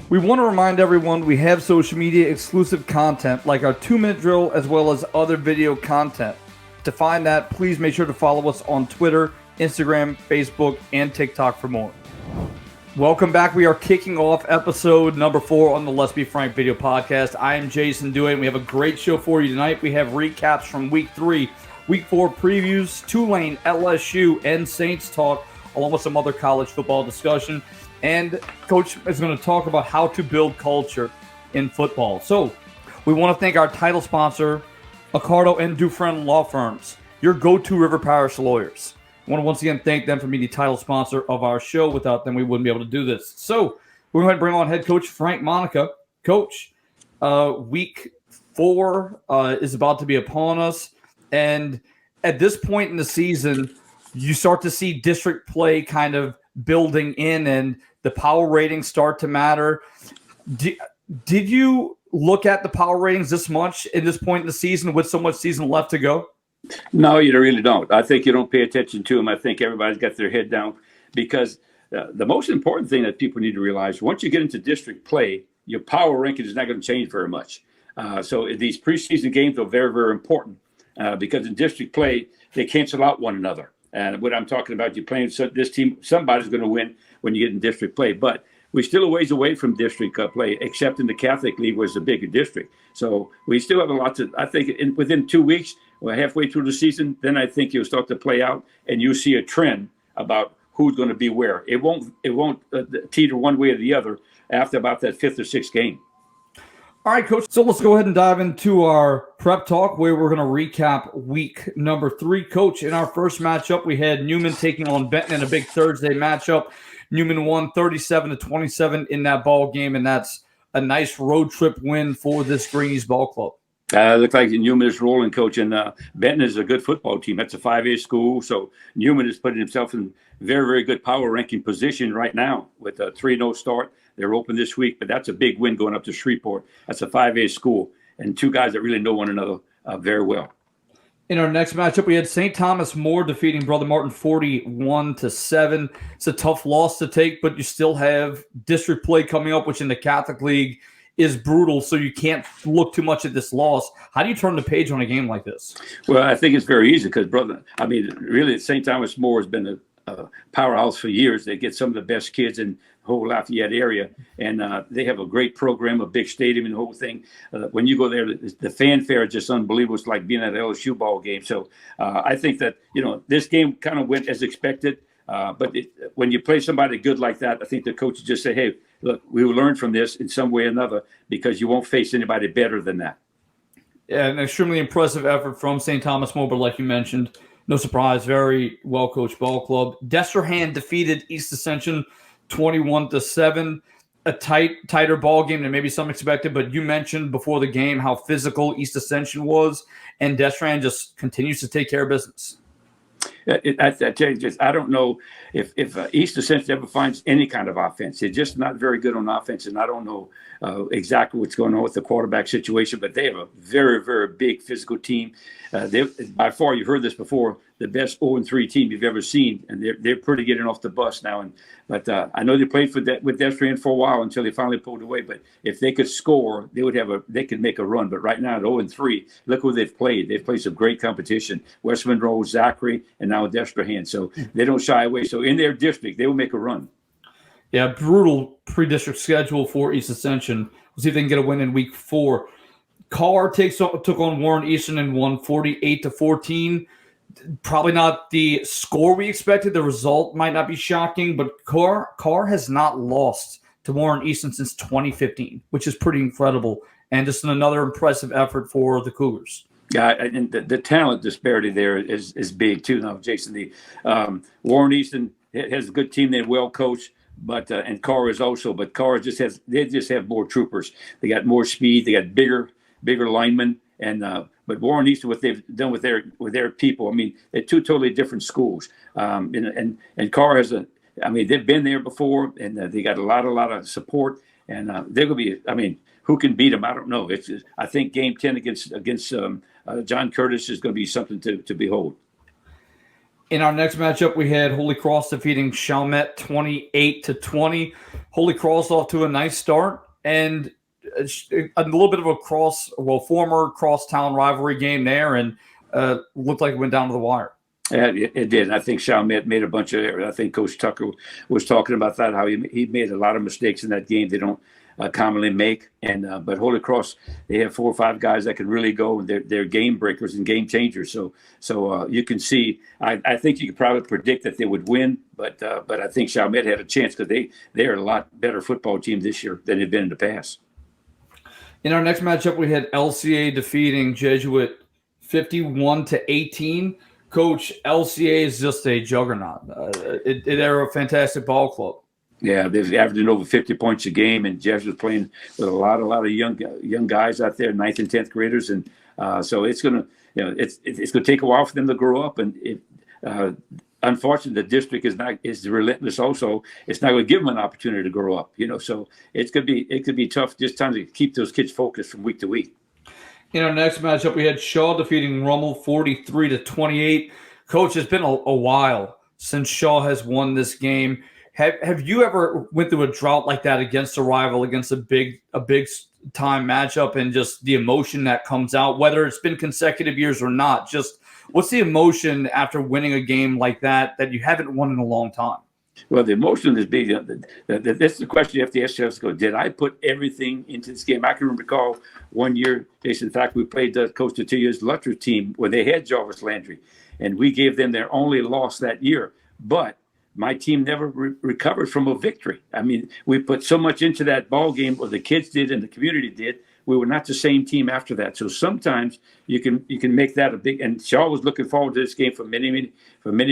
We want to remind everyone we have social media exclusive content like our 2-minute drill as well as other video content. To find that, please make sure to follow us on Twitter, Instagram, Facebook, and TikTok for more. Welcome back. We are kicking off episode number 4 on the Let's Be Frank video podcast. I am Jason Duhe, and we have a great show for you tonight. We have recaps from Week 3, Week 4 previews, Tulane, LSU, and Saints talk, along with some other college football discussion. And Coach is going to talk about how to build culture in football. So we want to thank our title sponsor, Accardo and Dufresne Law Firms, your go-to River Parish lawyers. I want to once again thank them for being the title sponsor of our show. Without them, we wouldn't be able to do this. So we're going to bring on head coach Frank Monica. Coach, Week 4 is about to be upon us. And at this point in the season, you start to see district play kind of building in and the power ratings start to matter. Did you look at the power ratings this much in this point in the season with so much season left to go? No, you really don't. I think you don't pay attention to them. I think everybody's got their head down because the most important thing that people need to realize, once you get into district play, your power ranking is not going to change very much. So these preseason games are very, very important because in district play, they cancel out one another. And what I'm talking about, you're playing this team, somebody's going to win when you get in district play. But we're still a ways away from district play, except in the Catholic League, was a bigger district. So we still have a lot to, I think, within 2 weeks, or halfway through the season, then I think you'll start to play out and you'll see a trend about who's going to be where. It won't teeter one way or the other after about that 5th or 6th game. All right, Coach. So let's go ahead and dive into our prep talk where we're going to recap week number 3. Coach, in our first matchup, we had Newman taking on Benton in a big Thursday matchup. Newman won 37-27 in that ball game, and that's a nice road trip win for this Greenies ball club. Looks like Newman is rolling, Coach, and Benton is a good football team. That's a 5A school, so Newman is putting himself in very, very good power ranking position right now with a 3-0 start. They're open this week, but that's a big win going up to Shreveport. That's a 5A school, and 2 guys that really know one another very well. In our next matchup, we had St. Thomas More defeating Brother Martin 41-7. It's a tough loss to take, but you still have district play coming up, which in the Catholic League is brutal, so you can't look too much at this loss. How do you turn the page on a game like this? Well, I think it's very easy because, really, St. Thomas More has been a powerhouse for years. They get some of the best kids in the whole Lafayette area, and they have a great program, a big stadium, and the whole thing. When you go there, the fanfare is just unbelievable. It's like being at an LSU ball game. So I think that, this game kind of went as expected. But when you play somebody good like that, I think the coaches just say, hey, look, we will learn from this in some way or another because you won't face anybody better than that. Yeah, an extremely impressive effort from St. Thomas More, but like you mentioned, no surprise, very well-coached ball club. Destrehan defeated East Ascension 21-7. A tighter ball game than maybe some expected, but you mentioned before the game how physical East Ascension was, and Destrehan just continues to take care of business. I tell you, I don't know if East Ascension ever finds any kind of offense. They're just not very good on offense, and I don't know exactly what's going on with the quarterback situation, but they have a very, very big physical team. They're, by far, you've heard this before, the best 0-3 team you've ever seen, and they're pretty getting off the bus now. But I know they played with Destrehan for a while until they finally pulled away. But if they could score, they could make a run. But right now at 0-3, look who they've played. They've played some great competition: West Monroe, Zachary, and now Destrehan. So they don't shy away. So in their district, they will make a run. Yeah, brutal pre-district schedule for East Ascension. We'll see if they can get a win in week 4. Carr took on Warren Eastern and won 48-14. Probably not the score we expected. The result might not be shocking, but Carr has not lost to Warren Eastern since 2015, which is pretty incredible. And just another impressive effort for the Cougars. Yeah, and the talent disparity there is big too. Now, Jason, the Warren Eastern has a good team. They're well coached, but and Carr is also. But Carr just have more troopers. They got more speed. They got bigger linemen. And but Warren Eastern, what they've done with their people, I mean, they're 2 totally different schools. And Carr has they've been there before, and they got a lot of support. And they're gonna be. I mean, who can beat them? I don't know. I think Game 10 against John Curtis is going to be something to behold. In our next matchup, we had Holy Cross defeating Chalmette 28-20. Holy Cross off to a nice start, and a little bit of a former crosstown rivalry game there, and looked like it went down to the wire. Yeah, it did. I think Chalmette made a bunch of errors. I think Coach Tucker was talking about that, how he made a lot of mistakes in that game they don't commonly make. And but Holy Cross, they have 4 or 5 guys that can really go, and they're game breakers and game changers. So you can see. I think you could probably predict that they would win, but I think Chalmette had a chance because they're a lot better football team this year than they've been in the past. In our next matchup, we had LCA defeating Jesuit 51-18. Coach, LCA is just a juggernaut. They're a fantastic ball club. Yeah, they're averaging over 50 points a game, and Jesuit's playing with a lot of young guys out there, 9th and 10th graders, and so it's gonna take a while for them to grow up. And unfortunately, the district is relentless. Also, it's not going to give them an opportunity to grow up. So it could be tough just trying to keep those kids focused from week to week. In our next matchup, we had Shaw defeating Rummel 43-28. Coach, it's been a while since Shaw has won this game. Have you ever went through a drought like that against a rival, against a big time matchup, and just the emotion that comes out, whether it's been consecutive years or not? Just what's the emotion after winning a game like that you haven't won in a long time? Well, the emotion is big. That's the question you have to ask yourself. Did I put everything into this game? I can recall one year, Jason, in fact, we played Coach Detillier's Lutcher team where they had Jarvis Landry, and we gave them their only loss that year. But my team never recovered from a victory. I mean, we put so much into that ball game, or the kids did and the community did. We were not the same team after that. So sometimes you can make that a big. And Shaw was looking forward to this game for many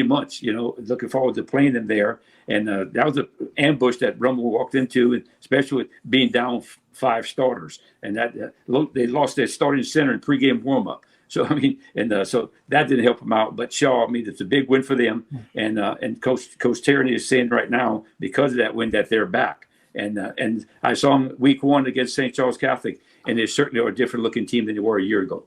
months. Looking forward to playing them there. And that was an ambush that Rummel walked into, especially with being down 5 starters. And that they lost their starting center in pregame warmup. So I mean, so that didn't help them out. But Shaw, I mean, it's a big win for them. And Coach Tierney is saying right now, because of that win, that they're back. And I saw them week 1 against St. Charles Catholic, and they certainly are a different looking team than they were a year ago.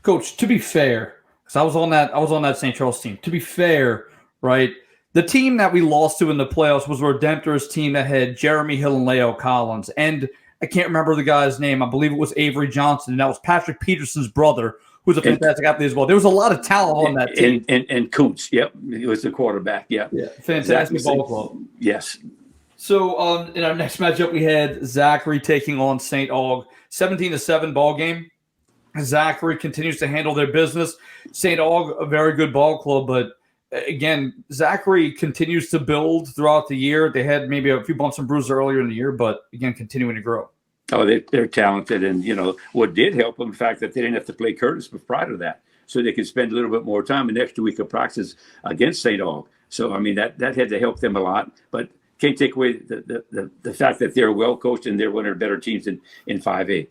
Coach, to be fair, because I was on that St. Charles team. To be fair, right, the team that we lost to in the playoffs was a Redemptorist team that had Jeremy Hill and Leo Collins, and I can't remember the guy's name. I believe it was Avery Johnson, and that was Patrick Peterson's brother, who's a fantastic athlete as well. There was a lot of talent on that team. And Kuntz, yep, he was the quarterback. Yeah, fantastic exactly. Ball club. Yes. So in our next matchup, we had Zachary taking on St. Aug, 17-7 ball game. Zachary continues to handle their business. St. Aug, a very good ball club, but again, Zachary continues to build throughout the year. They had maybe a few bumps and bruises earlier in the year, but again, continuing to grow. Oh, they're talented, and what did help them, the fact that they didn't have to play Curtis prior to that, so they could spend a little bit more time, an extra week of practice against St. Aug. So I mean that had to help them a lot, but can't take away the fact that they're well coached and they're one of the better teams in 5A.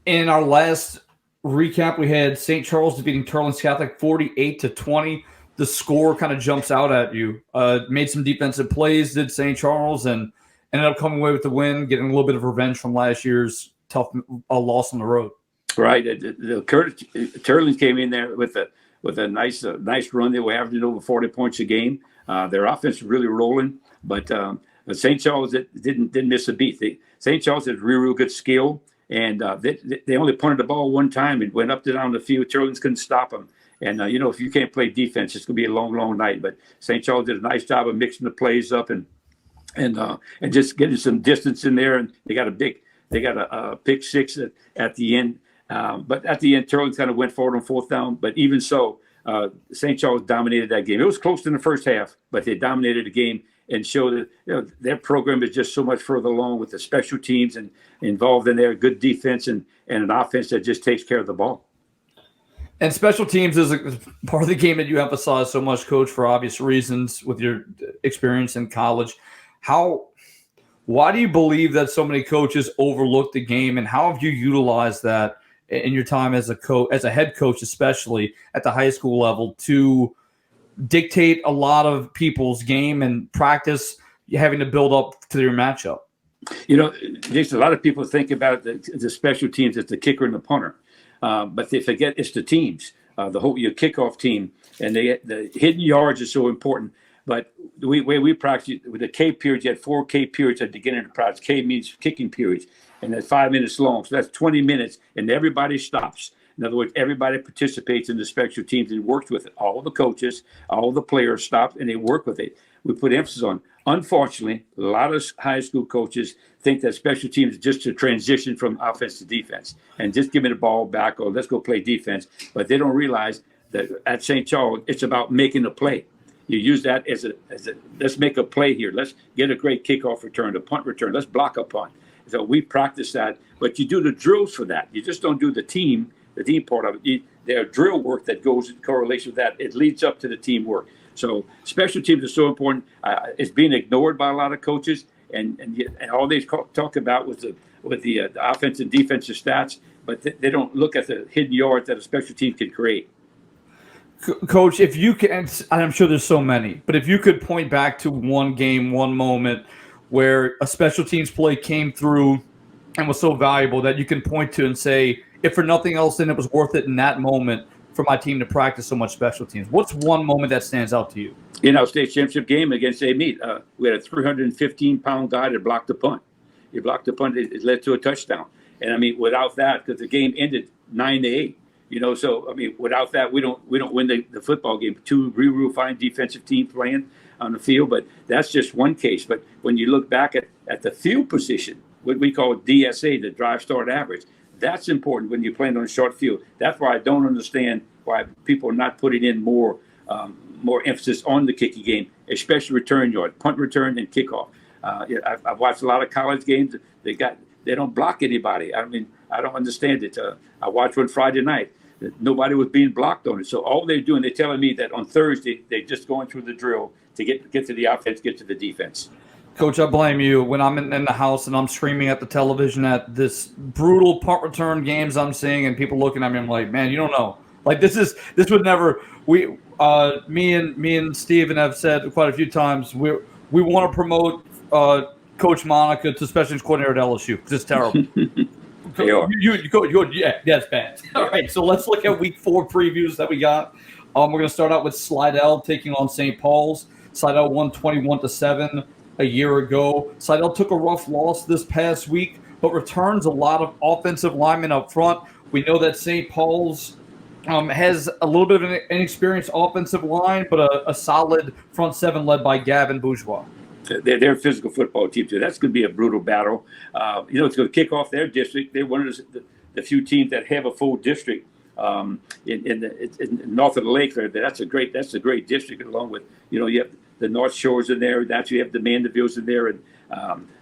In our last recap, we had St. Charles defeating Turlings Catholic 48-20. The score kind of jumps out at you. Made some defensive plays, did St. Charles, and ended up coming away with the win, getting a little bit of revenge from last year's tough loss on the road. Right. Turlings came in there with a nice run. They were averaging over 40 points a game. Their offense was really rolling, but St. Charles didn't miss a beat. St. Charles had real good skill, and they only punted the ball one time and went up and down the field. Turlings couldn't stop them. And, if you can't play defense, it's going to be a long, long night. But St. Charles did a nice job of mixing the plays up and just getting some distance in there. And they got a pick 6 at the end. But at the end, Turlings kind of went forward on 4th down. But even so, St. Charles dominated that game. It was close in the first half, but they dominated the game and showed that their program is just so much further along with the special teams and involved in their good defense and an offense that just takes care of the ball. And special teams is a part of the game that you emphasize so much, Coach, for obvious reasons with your experience in college. Why do you believe that so many coaches overlook the game, and how have you utilized that in your time as a head coach, especially at the high school level, to dictate a lot of people's game and practice, having to build up to their matchup? Jason, a lot of people think about the special teams as the kicker and the punter. But they forget it's the teams. your kickoff team, and the hidden yards is so important. But the way we practice with the K periods, you had 4 K periods at the beginning of the practice. K means kicking periods, and that's 5 minutes long. So that's 20 minutes, and everybody stops. In other words, everybody participates in the special teams and works with it. All the coaches, all the players stop and they work with it. We put emphasis on. Unfortunately, a lot of high school coaches think that special teams is just a transition from offense to defense and just give me the ball back or let's go play defense. But they don't realize that at St. Charles, it's about making a play. You use that as a let's make a play here. Let's get a great kickoff return, a punt return. Let's block a punt. So we practice that, but you do the drills for that. You just don't do the team part of it. There are drill work that goes in correlation with that. It leads up to the teamwork. So special teams are so important. It's being ignored by a lot of coaches, and all they talk about was the offensive and defensive stats, but they don't look at the hidden yards that a special team can create. Coach, if you can, and I'm sure there's so many, but if you could point back to one game, one moment where a special teams play came through and was so valuable that you can point to and say, if for nothing else, then it was worth it in that moment for my team to practice so much special teams. What's one moment that stands out to you? In our state championship game against A-Meet, we had a 315-pound guy that blocked the punt. He blocked the punt. It led to a touchdown. And, I mean, without that, because the game ended 9-8, so, I mean, without that, we don't win the football game. 2 real fine defensive team playing on the field, but that's just one case. But when you look back at the field position, what we call DSA, the drive start average, that's important when you're playing on a short field. That's why I don't understand why people are not putting in more emphasis on the kicking game, especially return yard, punt return, and kickoff. I've watched a lot of college games. They don't block anybody. I mean, I don't understand it. I watched one Friday night. Nobody was being blocked on it. So all they're doing, they're telling me that on Thursday they're just going through the drill to get to the offense, get to the defense. Coach, I blame you when I'm in the house and I'm screaming at the television at this brutal punt return games I'm seeing and people looking at me. I'm like, man, you don't know. Like this would never. Me and Steven have said quite a few times we want to promote Coach Monica to special teams coordinator at LSU because it's terrible. Yeah, that's bad. All right, so let's look at week 4 previews that we got. We're going to start out with Slidell taking on St. Paul's. Slidell won 21-7 a year ago. Slidell took a rough loss this past week, but returns a lot of offensive linemen up front. We know that St. Paul's has a little bit of an inexperienced offensive line, but a solid front seven led by Gavin Bourgeois. They're a physical football team, too. That's going to be a brutal battle. It's going to kick off their district. They're one of the few teams that have a full district in north of the lake. That's a great district, along with, you have the North Shores in there. That's you have the Mandevilles in there, and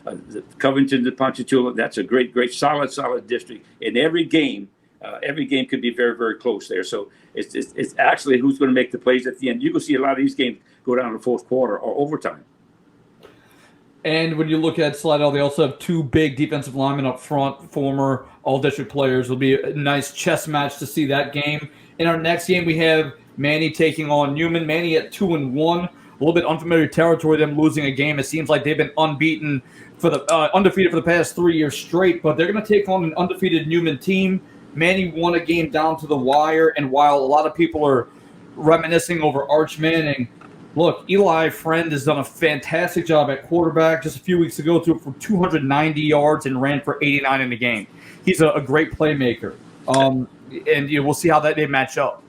the Covington, the Ponchatoula. That's a great, solid district. In every game could be very, very close there. So it's actually who's going to make the plays at the end. You can see a lot of these games go down to the fourth quarter or overtime. And when you look at Slidell, they also have 2 big defensive linemen up front, former all-district players. It'll be a nice chess match to see that game. In our next game, we have Manny taking on Newman. Manny at 2-1. A little bit unfamiliar territory, them losing a game. It seems like they've been undefeated for the past 3 years straight, but they're going to take on an undefeated Newman team. Manny won a game down to the wire, and while a lot of people are reminiscing over Arch Manning, look, Eli Friend has done a fantastic job at quarterback. Just a few weeks ago, threw for 290 yards and ran for 89 in the game. He's a great playmaker, and we'll see how they match up.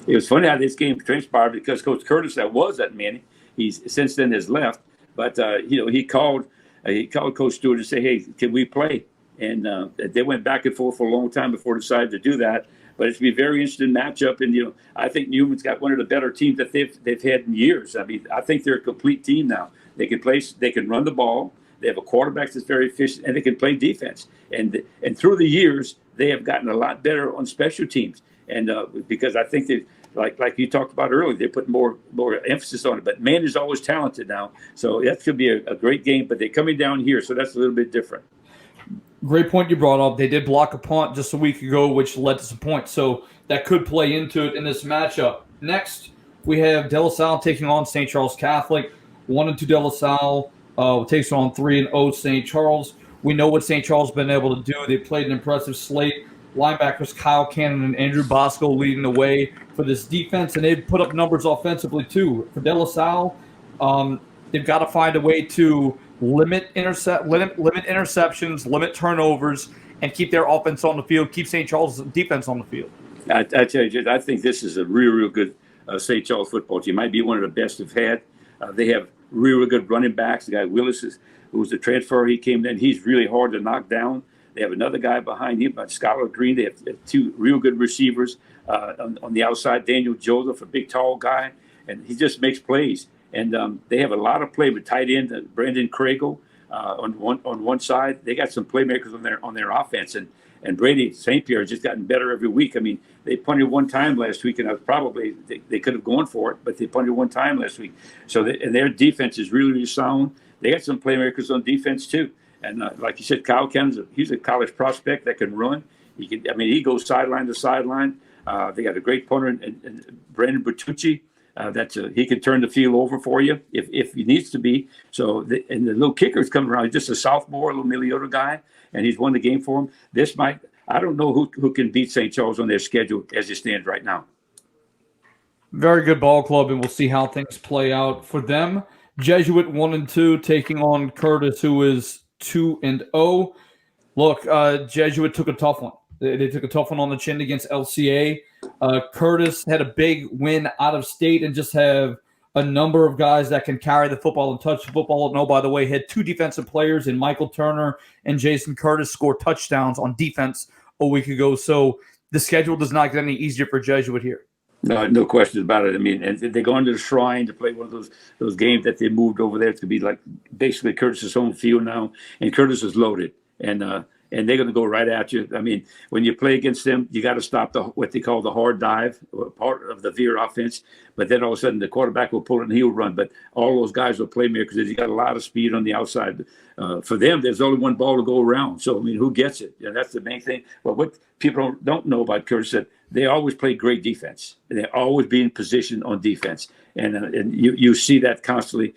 It was funny how this game transpired because Coach Curtis, that was at Manny, he's since then has left. But he called Coach Stewart and said, "Hey, can we play?" And they went back and forth for a long time before they decided to do that. But it's going to be a very interesting matchup. And, I think Newman's got one of the better teams that they've had in years. I mean, I think they're a complete team now. They can run the ball. They have a quarterback that's very efficient, and they can play defense. And through the years, they have gotten a lot better on special teams. And because I think they, like you talked about earlier, they put more emphasis on it. But man is always talented now. So that could be a great game. But they're coming down here, so that's a little bit different. Great point you brought up. They did block a punt just a week ago, which led to some points. So that could play into it in this matchup. Next, we have De La Salle taking on St. Charles Catholic. 1-2 De La Salle takes on 3-0 St. Charles. We know what St. Charles has been able to do. They played an impressive slate linebackers Kyle Cannon and Andrew Bosco leading the way for this defense, and they've put up numbers offensively too. For De La Salle, they've got to find a way to limit interceptions, limit turnovers, and keep their offense on the field, keep St. Charles' defense on the field. I tell you, I think this is a real good St. Charles football team. Might be one of the best they've had. They have real good running backs. The guy Willis, who was a transfer, he came in. He's really hard to knock down. They have another guy behind him, Skylar Green. They have two real good receivers on the outside. Daniel Joseph, a big, tall guy, and he just makes plays. And they have a lot of play with tight end Brandon Craigle on one side. They got some playmakers on their offense, and Brady St. Pierre has just gotten better every week. I mean, they punted one time last week, and they could have gone for it, but they punted one time last week. So and their defense is really, really sound. They got some playmakers on defense too. And like you said, Kyle Kenn's he's a college prospect that can run. He goes sideline to sideline. They got a great punter and Brandon Bertucci. He can turn the field over for you if he needs to be. So and the little kicker's coming around. He's just a sophomore, a little Miliota guy, and he's won the game for him. I don't know who can beat St. Charles on their schedule as it stands right now. Very good ball club, and we'll see how things play out for them. Jesuit 1-2 taking on Curtis, who is 2-0. Look, Jesuit took a tough one. They took a tough one on the chin against LCA. Curtis had a big win out of state and just have a number of guys that can carry the football and touch the football. And, oh, by the way, had two defensive players in Michael Turner and Jason Curtis score touchdowns on defense a week ago. So the schedule does not get any easier for Jesuit here. No questions about it. I mean, and they go into the Shrine to play one of those games that they moved over there to be like basically Curtis's home field now, and Curtis is loaded, and they're going to go right at you. I mean, when you play against them, you got to stop what they call the hard dive, part of the veer offense. But then all of a sudden, the quarterback will pull it and he'll run. But all those guys will play makers. You got a lot of speed on the outside. For them, there's only one ball to go around. So I mean, who gets it? Yeah, that's the main thing. But what people don't know about Curtis is that they always play great defense. They always be in position on defense, and you see that constantly.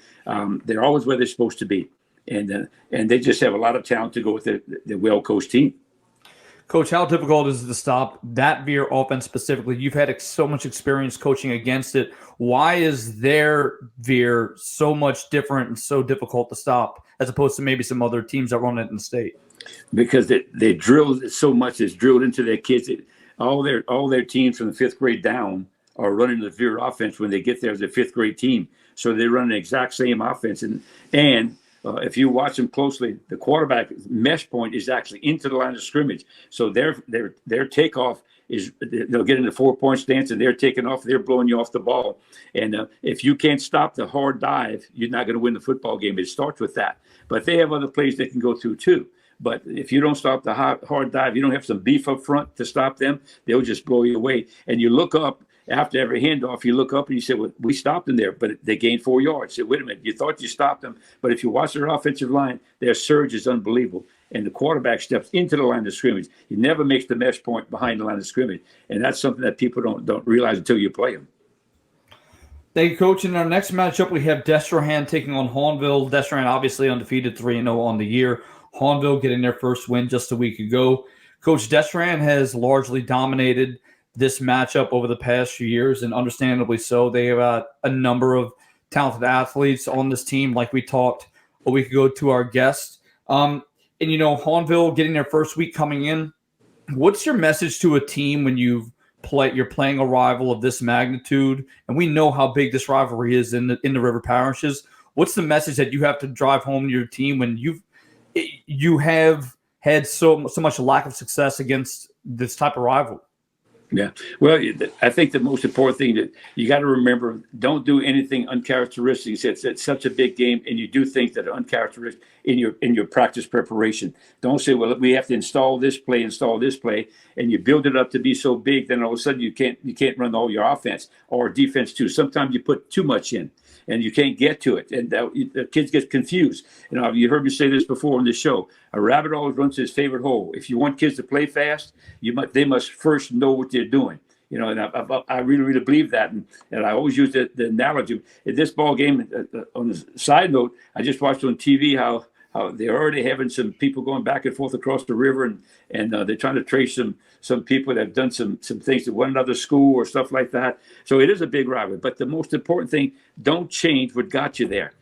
They're always where they're supposed to be. And they just have a lot of talent to go with the well-coached team. Coach, how difficult is it to stop that veer offense specifically? You've had so much experience coaching against it. Why is their veer so much different and so difficult to stop as opposed to maybe some other teams that run it in the state? Because they drill it so much. It's drilled into their kids. All their teams from the fifth grade down are running the veer offense when they get there as a fifth grade team. So they run the exact same offense. And if you watch them closely, the quarterback mesh point is actually into the line of scrimmage. So their takeoff is they'll get in the 4-point stance and they're taking off. They're blowing you off the ball. And if you can't stop the hard dive, you're not going to win the football game. It starts with that. But they have other plays they can go through too. But if you don't stop the hard dive, you don't have some beef up front to stop them, they'll just blow you away. And you look up after every handoff, you look up and you say, well, we stopped them there, but they gained 4 yards. Say, wait a minute, you thought you stopped them. But if you watch their offensive line, their surge is unbelievable. And the quarterback steps into the line of scrimmage. He never makes the mesh point behind the line of scrimmage. And that's something that people don't realize until you play them. Thank you, Coach. In our next matchup, we have Destrehan taking on Hahnville. Destrehan obviously undefeated 3-0 on the year. Hahnville getting their first win just a week ago. Coach, Destrehan has largely dominated this matchup over the past few years, and understandably so. They have a number of talented athletes on this team, like we talked a week ago to our guest. And, Hahnville getting their first week coming in, what's your message to a team when you're playing a rival of this magnitude? And we know how big this rivalry is in the river parishes. What's the message that you have to drive home to your team when you have had so much lack of success against this type of rival? Yeah. Well, I think the most important thing that you got to remember, don't do anything uncharacteristic. It's such a big game, and you do things that are uncharacteristic in your practice preparation. Don't say, well, we have to install this play, and you build it up to be so big, then all of a sudden you can't run all your offense or defense too. Sometimes you put too much in, and you can't get to it, and the kids get confused. You heard me say this before on this show. A rabbit always runs to his favorite hole. If you want kids to play fast, they must first know what they're doing. And I really, really believe that. And I always use the analogy. In this ball game, on the side note, I just watched on TV how they're already having some people going back and forth across the river, and they're trying to trace some people that have done some things at one another school or stuff like that. So it is a big rivalry. But the most important thing, don't change what got you there.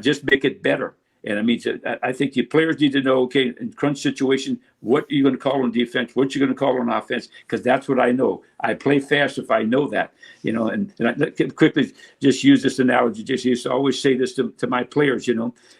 Just make it better. And I mean, I think your players need to know, okay, in crunch situation, what are you going to call on defense? What you're going to call on offense? Because that's what I know. I play fast if I know that, And I quickly just use this analogy. Just used to always say this to my players,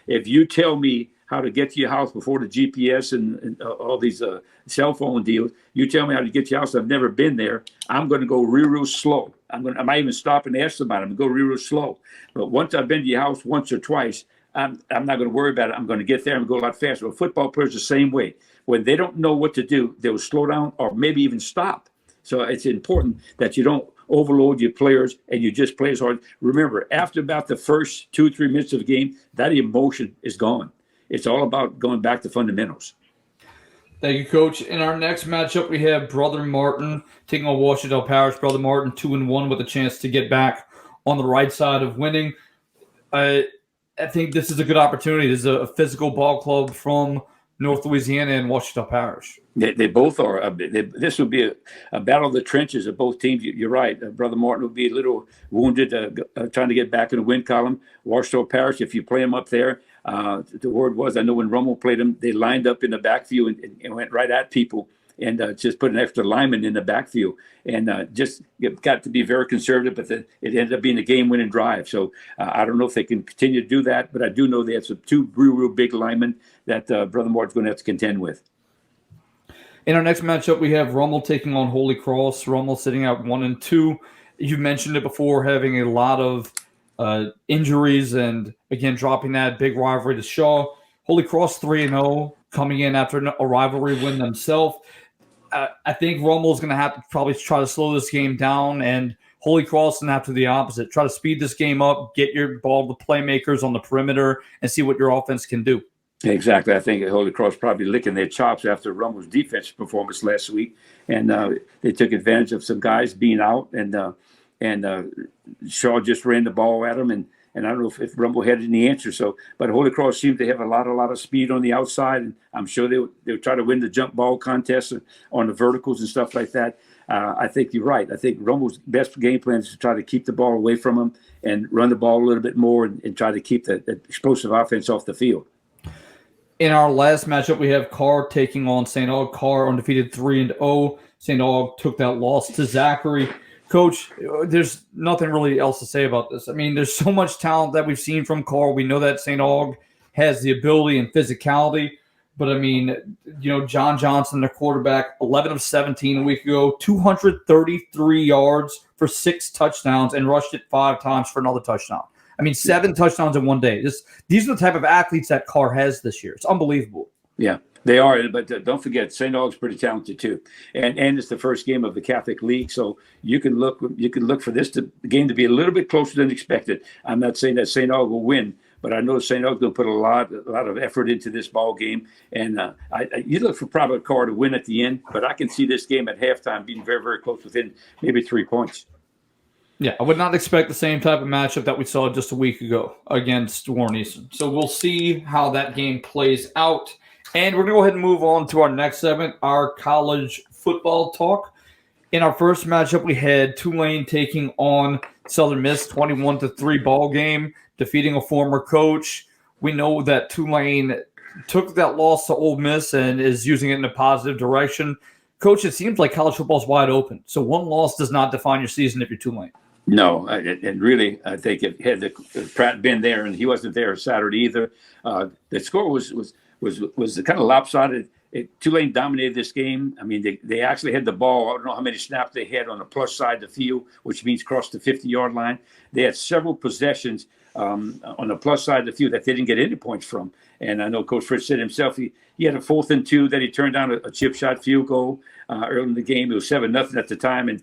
if you tell me how to get to your house before the GPS and all these cell phone deals, you tell me how to get to your house. I've never been there. I'm going to go real slow. I might even stop and ask somebody. I'm going to go real slow. But once I've been to your house once or twice, I'm not going to worry about it. I'm going to get there and go a lot faster. Well, football players the same way. When they don't know what to do, they'll slow down or maybe even stop. So it's important that you don't overload your players and you just play as hard. Remember, after about the first 2-3 minutes of the game, that emotion is gone. It's all about going back to fundamentals. Thank you, Coach. In our next matchup, we have Brother Martin taking on Washington Parish. Brother Martin 2-1 with a chance to get back on the right side of winning. I think this is a good opportunity. This is a physical ball club from North Louisiana and Washington Parish. They both are. This would be a battle of the trenches of both teams. You're right. Brother Martin would be a little wounded, trying to get back in the win column. Washington Parish, if you play them up there, the word was, I know when Rummel played them, they lined up in the backfield and went right at people and just put an extra lineman in the backfield. And just got to be very conservative, but it ended up being a game-winning drive. So I don't know if they can continue to do that, but I do know they have some two real big linemen that Brother Martin's going to have to contend with. In our next matchup, we have Rummel taking on Holy Cross. Rummel sitting at 1-2. You mentioned it before, having a lot of injuries and, again, dropping that big rivalry to Shaw. Holy Cross 3-0, coming in after a rivalry win themselves. I think Rummel's going to have to probably try to slow this game down, and Holy Cross going to have to do the opposite. Try to speed this game up, get your ball to playmakers on the perimeter, and see what your offense can do. Exactly. I think Holy Cross probably licking their chops after Rummel's defensive performance last week, and they took advantage of some guys being out, and Shaw just ran the ball at them, and I don't know if Rummel had any answer. So, but Holy Cross seemed to have a lot of speed on the outside, and I'm sure they'll try to win the jump ball contest on the verticals and stuff like that. I think you're right. I think Rummel's best game plan is to try to keep the ball away from them and run the ball a little bit more and try to keep the explosive offense off the field. In our last matchup, we have Carr taking on St. Aug. Carr undefeated 3-0. St. Aug took that loss to Zachary. Coach, there's nothing really else to say about this. I mean, there's so much talent that we've seen from Carr. We know that St. Aug has the ability and physicality. But, I mean, John Johnson, their quarterback, 11 of 17 a week ago, 233 yards for 6 touchdowns and rushed it 5 times for another touchdown. I mean, 7 touchdowns in one day. These are the type of athletes that Carr has this year. It's unbelievable. Yeah, they are. But don't forget, St. Aug's pretty talented too, and it's the first game of the Catholic League, so you can look for this game to be a little bit closer than expected. I'm not saying that St. Aug will win, but I know St. Aug's going to put a lot of effort into this ball game, and you look for probably Carr to win at the end, but I can see this game at halftime being very, very close, within maybe 3 points. Yeah, I would not expect the same type of matchup that we saw just a week ago against Warren Easton. So we'll see how that game plays out. And we're going to go ahead and move on to our next segment, our college football talk. In our first matchup, we had Tulane taking on Southern Miss, 21-3 ball game, defeating a former coach. We know that Tulane took that loss to Ole Miss and is using it in a positive direction. Coach, it seems like college football is wide open. So one loss does not define your season if you're Tulane. No, and really, I think had Pratt been there, and he wasn't there Saturday either, the score was kind of lopsided. Tulane dominated this game. I mean, they actually had the ball. I don't know how many snaps they had on the plus side of the field, which means cross the 50-yard line. They had several possessions on the plus side of the field that they didn't get any points from. And I know Coach Fritz said himself he had a 4th and 2 that he turned down a chip shot field goal early in the game. It was 7-0 at the time, and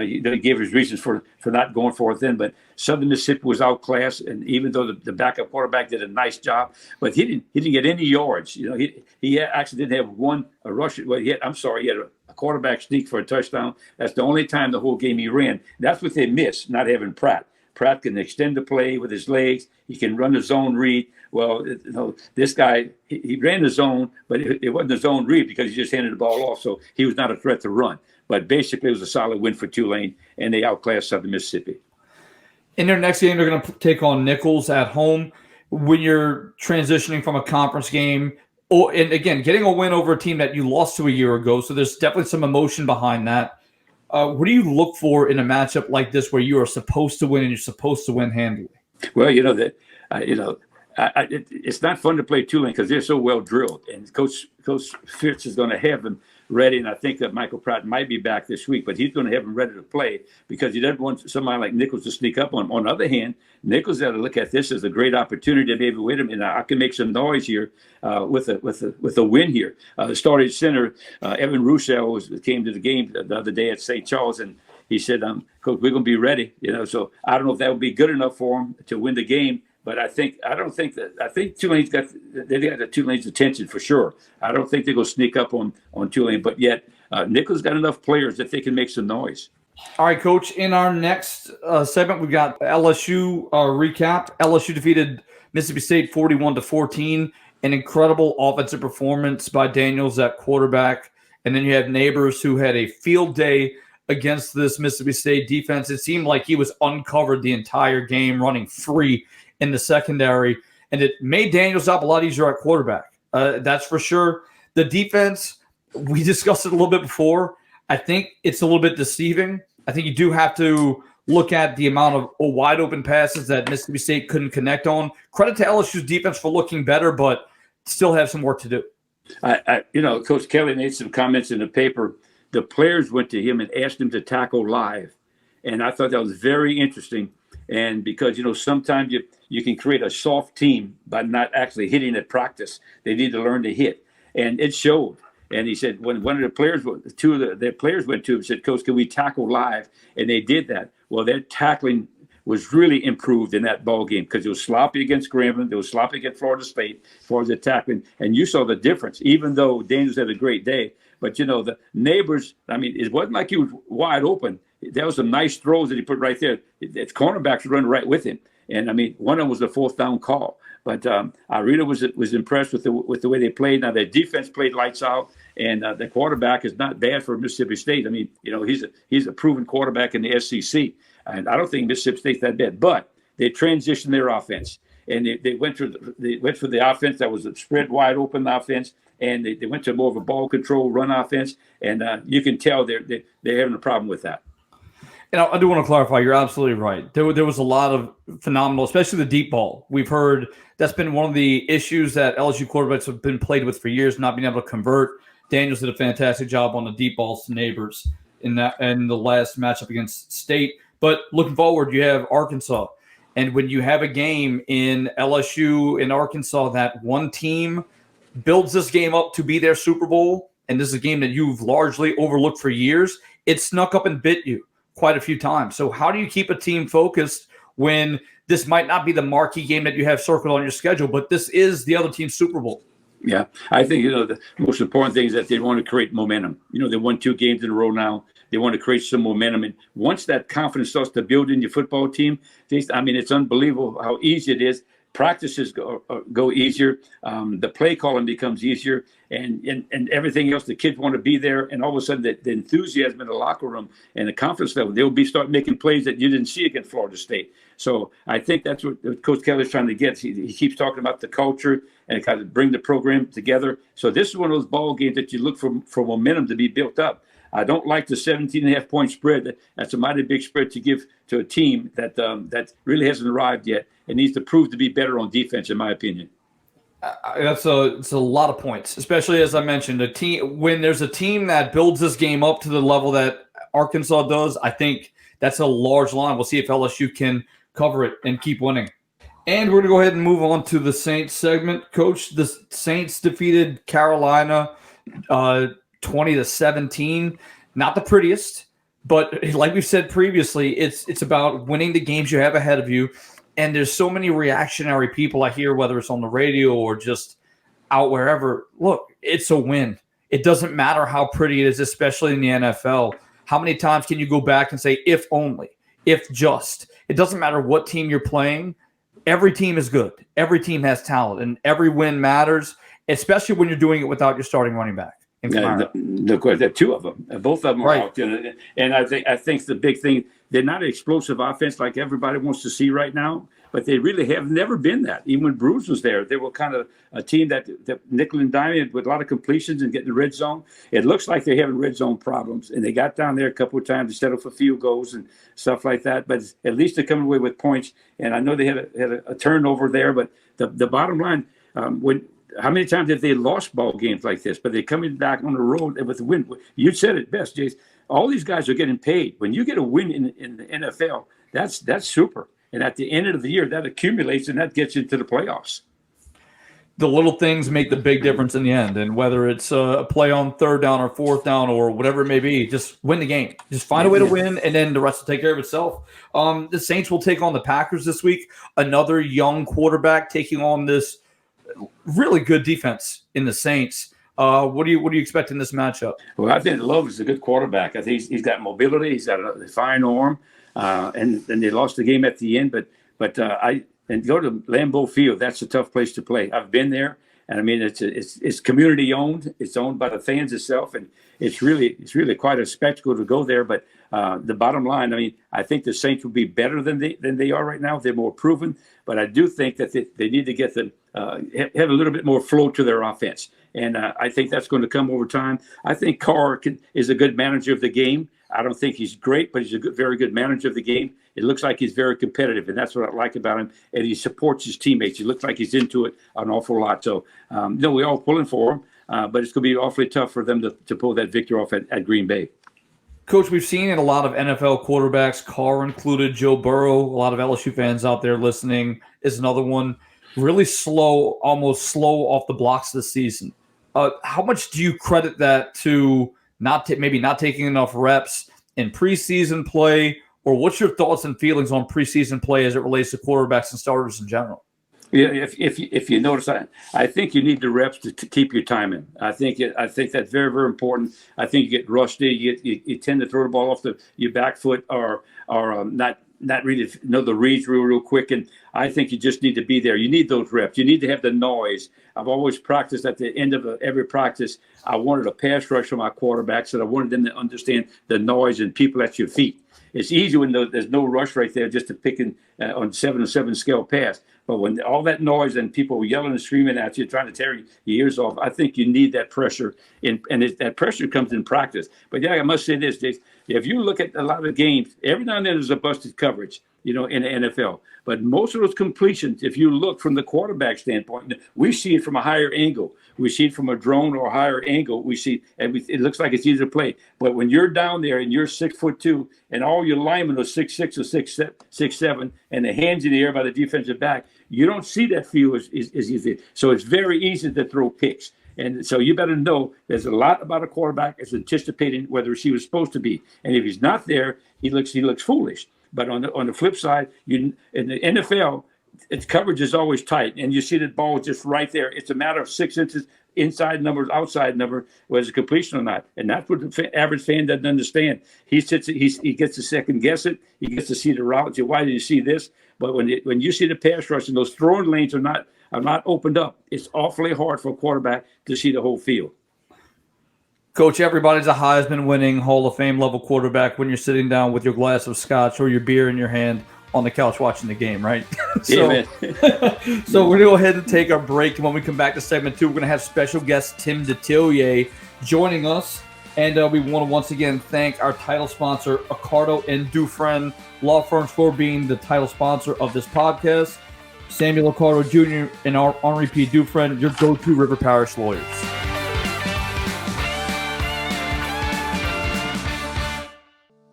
he gave his reasons for not going for it then. But Southern Mississippi was outclassed, and even though the backup quarterback did a nice job, but he didn't get any yards. He actually didn't have a rush. Well, he had a quarterback sneak for a touchdown. That's the only time the whole game he ran. That's what they missed, not having Pratt. Pratt can extend the play with his legs. He can run the zone read. Well, this guy, he ran the zone, but it wasn't a zone read because he just handed the ball off, so he was not a threat to run. But basically, it was a solid win for Tulane, and they outclassed Southern Mississippi. In their next game, they're going to take on Nichols at home. When you're transitioning from a conference game, and again, getting a win over a team that you lost to a year ago, so there's definitely some emotion behind that. What do you look for in a matchup like this where you are supposed to win and you're supposed to win handily? Well, it's not fun to play Tulane because they're so well drilled, and Coach Fitz is going to have them ready. And I think that Michael Pratt might be back this week, but he's going to have them ready to play because he doesn't want somebody like Nichols to sneak up on him. On the other hand, Nichols got to look at this as a great opportunity to maybe wait a minute. I can make some noise here with a win here. The starting center, Evan Rochelle, came to the game the other day at St. Charles, and he said, "Coach, we're going to be ready." So I don't know if that would be good enough for him to win the game. But I think Tulane's got Tulane's attention for sure. I don't think they're going to sneak up on Tulane, but yet Nichols got enough players that they can make some noise. All right, Coach. In our next segment, we've got LSU recap. LSU defeated Mississippi State 41-14. An incredible offensive performance by Daniels at quarterback, and then you have Neighbors who had a field day against this Mississippi State defense. It seemed like he was uncovered the entire game, running free in the secondary, and it made Daniels job a lot easier at quarterback. That's for sure. The defense, we discussed it a little bit before. I think it's a little bit deceiving. I think you do have to look at the amount of wide open passes that Mississippi State couldn't connect on. Credit to LSU's defense for looking better, but still have some work to do. Coach Kelly made some comments in the paper. The players went to him and asked him to tackle live, and I thought that was very interesting. And because, sometimes you can create a soft team by not actually hitting at practice. They need to learn to hit. And it showed. And he said when one of the players, two of their players went to him and said, "Coach, can we tackle live?" And they did that. Well, their tackling was really improved in that ball game because it was sloppy against Grambling. It was sloppy against Florida State as far as the tackling. And you saw the difference, even though Daniels had a great day. But, the Neighbors, it wasn't like he was wide open. There was some nice throws that he put right there. Its cornerbacks running right with him. And, one of them was a fourth down call. But I really was impressed with the way they played. Now, their defense played lights out, and the quarterback is not bad for Mississippi State. He's a proven quarterback in the SEC. And I don't think Mississippi State's that bad. But they transitioned their offense. And they went for the offense that was a spread wide open offense. And they went to more of a ball control run offense. And you can tell they're having a problem with that. And I do want to clarify, you're absolutely right. There was a lot of phenomenal, especially the deep ball. We've heard that's been one of the issues that LSU quarterbacks have been played with for years, not being able to convert. Daniels did a fantastic job on the deep balls to Neighbors in the last matchup against State. But looking forward, you have Arkansas. And when you have a game in LSU and Arkansas that one team builds this game up to be their Super Bowl, and this is a game that you've largely overlooked for years, it snuck up and bit you quite a few times. So how do you keep a team focused when this might not be the marquee game that you have circled on your schedule, but this is the other team's Super Bowl? Yeah, I think, the most important thing is that they want to create momentum. They won 2 games in a row now. They want to create some momentum. And once that confidence starts to build in your football team, it's unbelievable how easy it is. Practices go easier. The play calling becomes easier, and everything else. The kids want to be there, and all of a sudden, the enthusiasm in the locker room and the confidence level, they'll start making plays that you didn't see against Florida State. So I think that's what Coach Kelly's trying to get. He keeps talking about the culture and kind of bring the program together. So this is one of those ball games that you look for momentum to be built up. I don't like the 17.5-point spread. That's a mighty big spread to give to a team that really hasn't arrived yet and needs to prove to be better on defense, in my opinion. It's a lot of points, especially as I mentioned, when there's a team that builds this game up to the level that Arkansas does. I think that's a large line. We'll see if LSU can cover it and keep winning. And we're going to go ahead and move on to the Saints segment. Coach, the Saints defeated Carolina 20-17. Not the prettiest, but like we've said previously, it's about winning the games you have ahead of you. And there's so many reactionary people I hear, whether it's on the radio or just out wherever. Look, it's a win. It doesn't matter how pretty it is, especially in the NFL. How many times can you go back and say, if only? if just. It doesn't matter what team you're playing. Every team is good. Every team has talent, and every win matters, especially when you're doing it without your starting running back. No question. Two of them, both of them are out. And I think the big thing, they're not an explosive offense like everybody wants to see right now, but they really have never been that. Even when Bruce was there, they were kind of a team that nickel and dime with a lot of completions and getting the red zone. It looks like they're having red zone problems, and they got down there a couple of times to settle for field goals and stuff like that. But at least they're coming away with points. And I know they had a turnover there, but the bottom line, how many times have they lost ball games like this? But they're coming back on the road with a win. You said it best, Jace. All these guys are getting paid. When you get a win in the NFL, that's super. And at the end of the year, that accumulates and that gets you into the playoffs. The little things make the big difference in the end. And whether it's a play on third down or fourth down or whatever it may be, just win the game. Just find a way to win, and then the rest will take care of itself. The Saints will take on the Packers this week. Another young quarterback taking on this really good defense in the Saints. What do you expect in this matchup? Well, I think Love is a good quarterback. I think he's got mobility. He's got a fine arm. And they lost the game at the end. But go to Lambeau Field. That's a tough place to play. I've been there, and I mean it's community owned. It's owned by the fans itself, and it's really quite a spectacle to go there. But the bottom line, I mean, I think the Saints will be better than they are right now. They're more proven, but I do think that they need to get have a little bit more flow to their offense, and I think that's going to come over time. I think Carr is a good manager of the game. I don't think he's great, but he's a very good manager of the game. It looks like he's very competitive, and that's what I like about him. And he supports his teammates. He looks like he's into it an awful lot. So, we're all pulling for him, but it's going to be awfully tough for them to pull that victory off at Green Bay. Coach, we've seen in a lot of NFL quarterbacks, Carr included, Joe Burrow, a lot of LSU fans out there listening is another one, really slow, almost slow off the blocks this season. How much do you credit that to maybe not taking enough reps in preseason play, or what's your thoughts and feelings on preseason play as it relates to quarterbacks and starters in general? Yeah, if you notice, I think you need the reps to keep your timing. I think that's very, very important. I think you get rusty. You tend to throw the ball off your back foot or not really know the reads real quick. And I think you just need to be there. You need those reps. You need to have the noise. I've always practiced at the end of every practice. I wanted a pass rush for my quarterbacks, and I wanted them to understand the noise and people at your feet. It's easy when there's no rush right there just to pick on 7-7 scale pass. But when all that noise and people are yelling and screaming at you, trying to tear your ears off, I think you need that pressure. And that pressure comes in practice. But, yeah, I must say this, Jason. If you look at a lot of games, every now and then there's a busted coverage, in the NFL. But most of those completions, if you look from the quarterback standpoint, we see it from a higher angle. We see it from a drone or a higher angle. We see it looks like it's easy to play. But when you're down there and you're 6'2", and all your linemen are 6'6" or 6'7", and the hands in the air by the defensive back, you don't see that field as easy. So it's very easy to throw picks. And so you better know there's a lot about a quarterback is anticipating where the receiver is supposed to be. And if he's not there, he looks foolish. But on the flip side, in the NFL, its coverage is always tight, and you see the ball just right there. It's a matter of 6 inches inside number, outside number, whether it's a completion or not. And that's what the average fan doesn't understand. He gets to second guess it. He gets to see the route. Why did you see this? But when you see the pass rush and those throwing lanes are not opened up, it's awfully hard for a quarterback to see the whole field. Coach, everybody's a Heisman-winning Hall of Fame level quarterback when you're sitting down with your glass of scotch or your beer in your hand on the couch watching the game, right? So we're going to go ahead and take our break. And when we come back to segment 2, we're going to have special guest Tim Detillier joining us. And we want to once again thank our title sponsor, Accardo and Dufresne Law Firms, for being the title sponsor of this podcast. Samuel Accardo Jr. and Henri P. Dufresne, your go-to River Parish lawyers.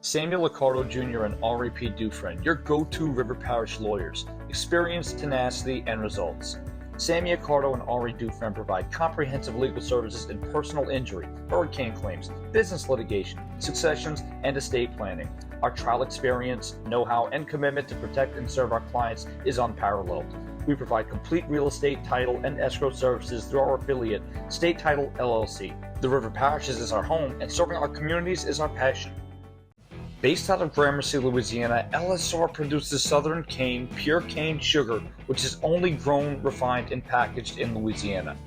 Samuel Accardo Jr. and Henri P. Dufresne, your go-to River Parish lawyers. Experience, tenacity, and results. Sammy Accardo and Henri Dufresne provide comprehensive legal services in personal injury, hurricane claims, business litigation, successions, and estate planning. Our trial experience, know-how, and commitment to protect and serve our clients is unparalleled. We provide complete real estate, title, and escrow services through our affiliate, State Title LLC. The River Parishes is our home, and serving our communities is our passion. Based out of Gramercy, Louisiana, LSR produces Southern cane, pure cane sugar, which is only grown, refined, and packaged in Louisiana.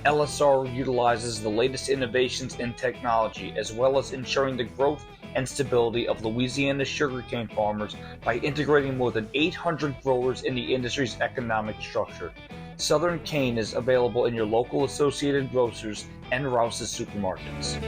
LSR utilizes the latest innovations in technology, as well as ensuring the growth and stability of Louisiana sugarcane farmers by integrating more than 800 growers in the industry's economic structure. Southern cane is available in your local Associated Grocers and Rouse's supermarkets.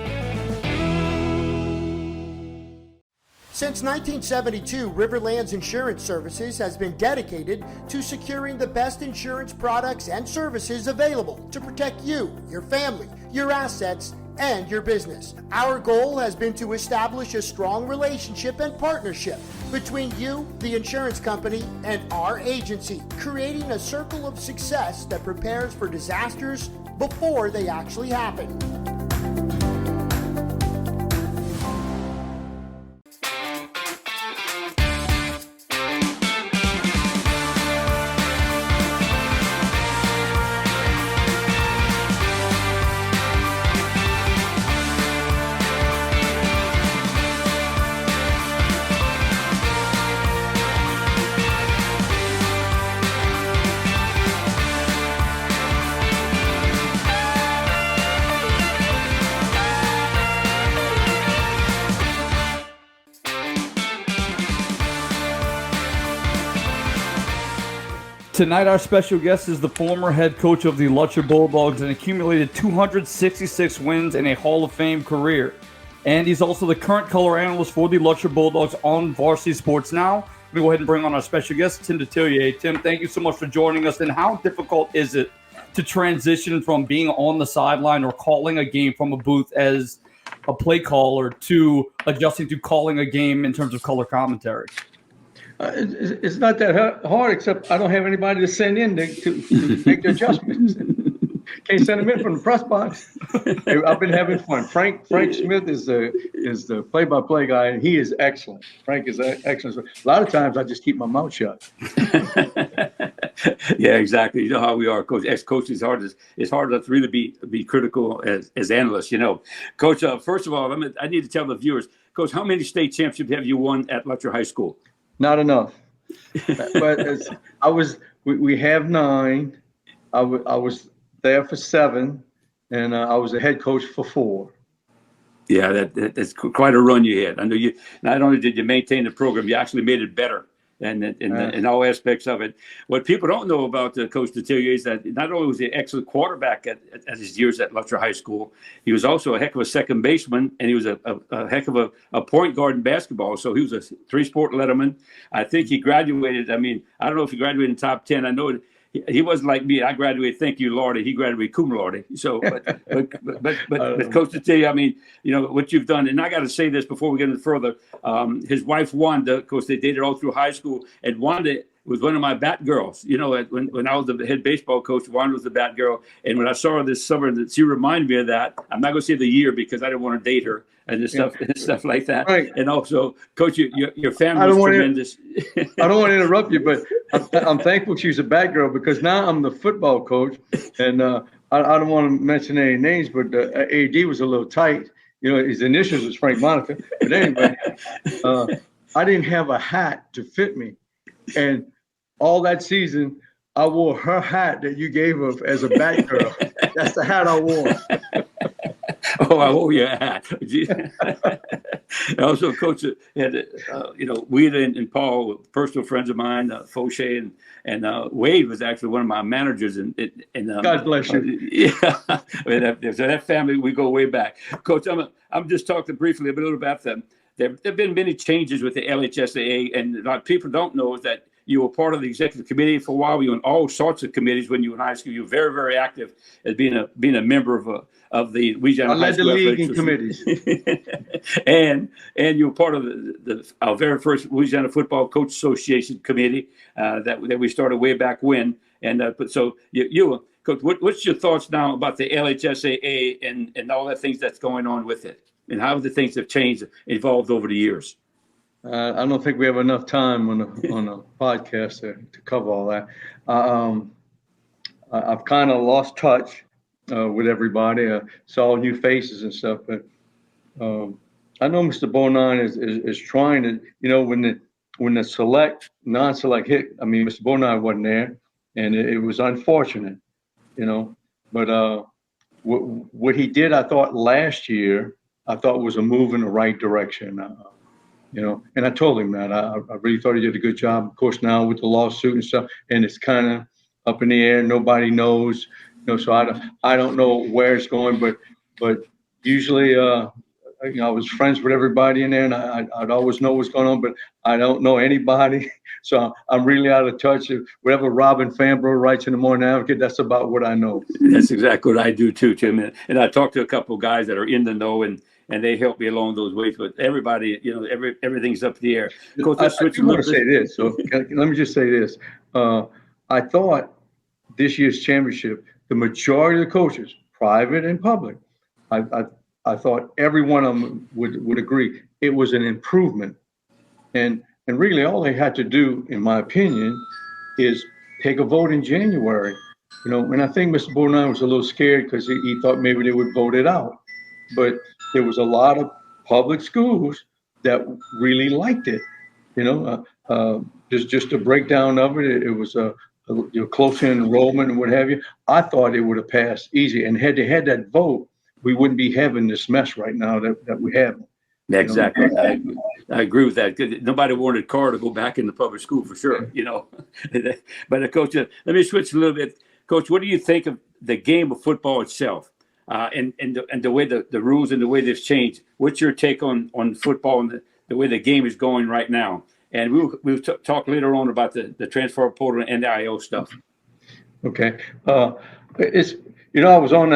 Since 1972, Riverlands Insurance Services has been dedicated to securing the best insurance products and services available to protect you, your family, your assets, and your business. Our goal has been to establish a strong relationship and partnership between you, the insurance company, and our agency, creating a circle of success that prepares for disasters before they actually happen. Tonight, our special guest is the former head coach of the Lutcher Bulldogs and accumulated 266 wins in a Hall of Fame career. And he's also the current color analyst for the Lutcher Bulldogs on Varsity Sports Now. Let me go ahead and bring on our special guest, Tim Detillier. Tim, thank you so much for joining us. And how difficult is it to transition from being on the sideline or calling a game from a booth as a play caller to adjusting to calling a game in terms of color commentary? It's not that hard, except I don't have anybody to send in to make the adjustments. Can't send them in from the press box. I've been having fun. Frank Smith is the play-by-play guy, and he is excellent. Frank is excellent. A lot of times I just keep my mouth shut. Yeah, exactly. You know how we are, Coach. Ex-coach is hard. It's hard to really be critical as analysts. You know, Coach. First of all, I need to tell the viewers, Coach, how many state championships have you won at Lutcher High School? Not enough. But we have 9. I was there for 7, and I was a head coach for 4. Yeah, that's quite a run you had. I know you. Not only did you maintain the program, you actually made it better, and in all aspects of it. What people don't know about Coach Detillier is that not only was he an excellent quarterback at his years at Lutcher High School, he was also a heck of a second baseman, and he was a heck of a point guard in basketball. So he was a 3-sport letterman. I think he graduated. I mean, I don't know if he graduated in top 10. I know he wasn't like me. I graduated, thank you, Lordy. He graduated cum laude. So, but Coach Detillier, I mean, you know what you've done, and I got to say this before we get any further. His wife Wanda, of course, they dated all through high school, and Wanda was one of my bat girls. You know, when I was the head baseball coach, Wanda was the bat girl, and when I saw her this summer, she reminded me of that. I'm not going to say the year because I didn't want to date her and stuff like that. Right. And also, Coach, your family was tremendous. I don't want to interrupt you, but I'm thankful she's a bat girl because now I'm the football coach, and I don't want to mention any names, but AD was a little tight. You know, his initials was Frank Monica. But anyway, I didn't have a hat to fit me. And all that season, I wore her hat that you gave her as a bat girl. That's the hat I wore. Oh, I owe you a hat. Also, Coach had, Weeda and Paul, personal friends of mine, Fauché and Wade was actually one of my managers. And God bless you. Yeah, so that family, we go way back. Coach, I'm just talking briefly a little about them. There have been many changes with the LHSAA, and a lot of people don't know is that you were part of the executive committee for a while. You were in all sorts of committees when you were in high school. You were very, very active as being a member of the Louisiana High School. I led the league in committees. and you were part of our very first Louisiana Football Coach Association committee that we started way back when. And but so you Coach, what's your thoughts now about the LHSAA and all the things that's going on with it, and how the things have changed, evolved over the years? I don't think we have enough time on a podcast to cover all that. I've kind of lost touch with everybody. Saw new faces and stuff, but I know Mr. Bonin is trying to, when the select, non-select hit, I mean, Mr. Bonin wasn't there, and it was unfortunate, but what he did, I thought last year, I thought was a move in the right direction, and I told him that. I really thought he did a good job. Of course, now with the lawsuit and stuff, and it's kind of up in the air. Nobody knows, so I don't know where it's going, but usually, I was friends with everybody in there, and I'd always know what's going on, but I don't know anybody. So I'm really out of touch. Whatever Robin Fambro writes in the Morning Advocate, that's about what I know. That's exactly what I do too, Tim. And I talked to a couple of guys that are in the know, and they help me along those ways. But everybody, everything's up in the air. Coach, I do want to say this. So let me just say this. I thought this year's championship, the majority of the coaches, private and public, I thought every one of them would agree it was an improvement. And really all they had to do, in my opinion, is take a vote in January. And I think Mr. Bonin was a little scared because he thought maybe they would vote it out. But there was a lot of public schools that really liked it. Just a breakdown of it. It was close in enrollment and what have you. I thought it would have passed easy. And had they had that vote, we wouldn't be having this mess right now that we have. Exactly. I agree with that. Nobody wanted Carr to go back into public school for sure, But Coach, let me switch a little bit. Coach, what do you think of the game of football itself, and the way the rules and the way they've changed? What's your take on football and the way the game is going right now? And we'll talk later on about the transfer portal and NIL stuff. Okay. It's I was on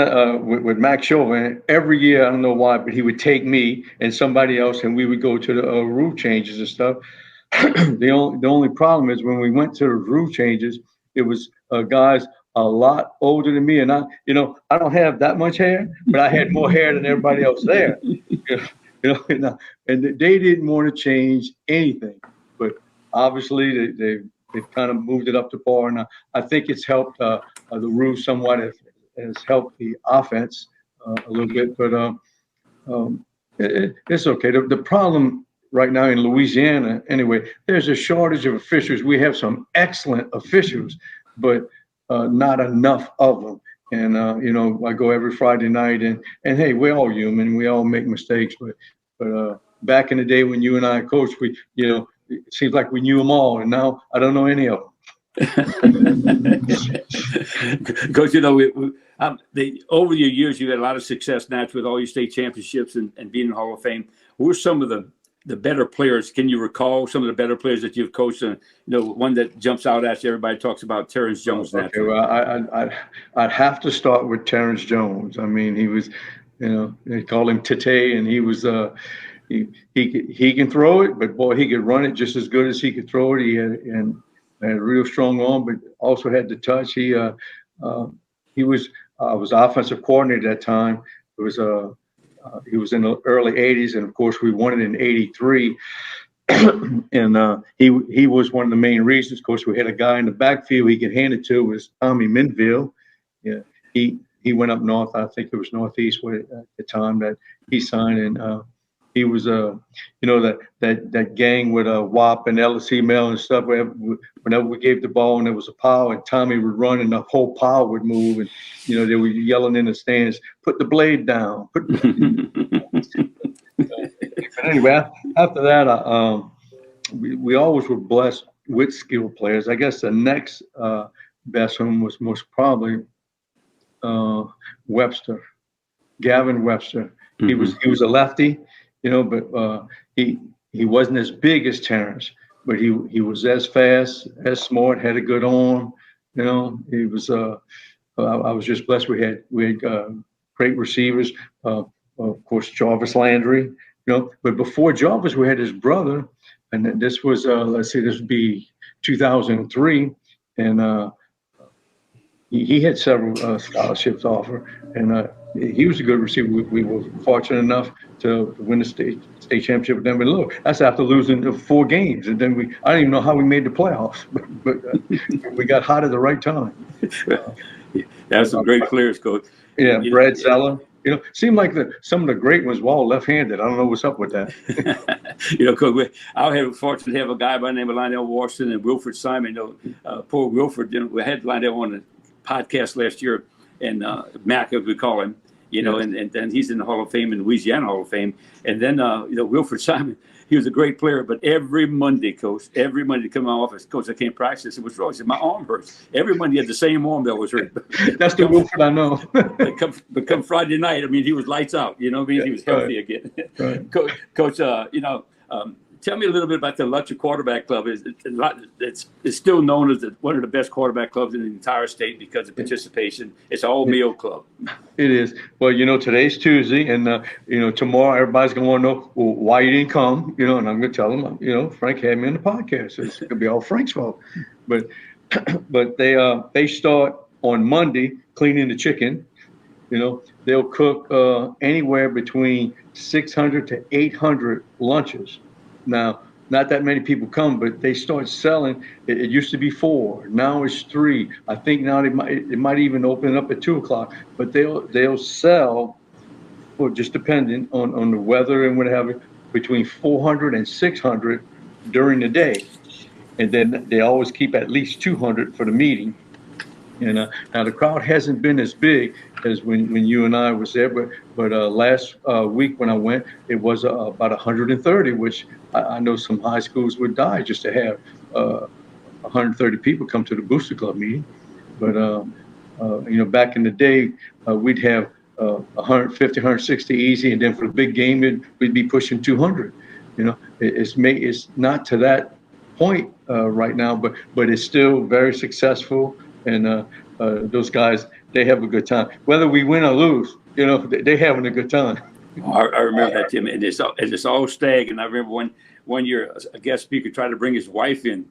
with Max Chauvin every year. I don't know why, but he would take me and somebody else, and we would go to the rule changes and stuff. The only problem is when we went to the rule changes, it was guys a lot older than me, and I don't have that much hair, but I had more hair than everybody else there. And they didn't want to change anything, but obviously they've kind of moved it up to par, and I think it's helped the rules somewhat. Has helped the offense a little bit, but it's okay. The problem right now in Louisiana, anyway, there's a shortage of officials. We have some excellent officials, but not enough of them. And I go every Friday night, and hey, we're all human. We all make mistakes, but back in the day when you and I coached, it seems like we knew them all, and now I don't know any of them. Coach, over the years, you had a lot of success naturally with all your state championships and being in the Hall of Fame. Who are some of the better players? Can you recall some of the better players that you've coached? One that jumps out at you, everybody talks about Terrence Jones. Okay, well, I'd have to start with Terrence Jones. I mean, he was, they call him Tite, and he was he can throw it, but boy, he could run it just as good as he could throw it. He had a real strong arm, but also had the touch. He was offensive coordinator at that time. It was he was in the early '80s, and of course we won it in '83. And he was one of the main reasons. Of course, we had a guy in the backfield he could hand it to was Tommy Minville. Yeah, he went up north. I think it was Northeast at the time that he signed, and he was that gang with WAP and LSC Mail and stuff. Whenever we gave the ball and there was a pile, and Tommy would run and the whole pile would move, and they were yelling in the stands, "Put the blade down!" But anyway, after that, we always were blessed with skilled players. I guess the next best one was most probably Webster, Gavin Webster. Mm-hmm. He was a lefty. But he wasn't as big as Terrence, but he was as fast, as smart, had a good arm. He was. I was just blessed. We had great receivers. Of course, Jarvis Landry. But before Jarvis, we had his brother, and this was this would be 2003, and he had several scholarships offered, and he was a good receiver. We were fortunate enough to win the state championship with them. And look, that's after losing 4 games. And then I don't even know how we made the playoffs, but we got hot at the right time. That's some great players, Coach. Yeah, Brad Zeller. Seemed like some of the great ones were all left-handed. I don't know what's up with that. Coach, I had the fortune to have a guy by the name of Lionel Washington and Wilfred Simon. Poor Wilfred, we had Lionel on the podcast last year, and Mac, as we call him, and then he's in the Hall of Fame, in Louisiana Hall of Fame. And then, Wilfred Simon, he was a great player, but every Monday, Coach, to come to my office, Coach, I can't practice. I said, what's wrong? He said, my arm hurts. Every Monday he had the same arm that was hurt. That's the Wilfred I know. but come Friday night, he was lights out. He was healthy again. Right. Coach, tell me a little bit about the Lutcher Quarterback Club. It's still known as one of the best quarterback clubs in the entire state because of participation. It's an all-male club. It is. Well, today's Tuesday, and tomorrow everybody's gonna want to know, well, why you didn't come. And I'm gonna tell them, Frank had me in the podcast. It's gonna be all Frank's fault. But they start on Monday cleaning the chicken. They'll cook anywhere between 600 to 800 lunches. Now, not that many people come, but they start selling. It used to be 4, now it's 3. I think now it might even open up at 2:00. But they'll sell, well, just depending on the weather and what have you, between 400 and 600 during the day, and then they always keep at least 200 for the meeting. And now the crowd hasn't been as big as when you and I was there, but last week when I went, it was about 130, which I know some high schools would die just to have 130 people come to the Booster Club meeting. But back in the day, we'd have 150, 160 easy, and then for the big game, we'd be pushing 200. It's not to that point right now, but it's still very successful. And those guys, they have a good time. Whether we win or lose, they're having a good time. I remember that, Tim. And it's all stag. And I remember one year a guest speaker tried to bring his wife in.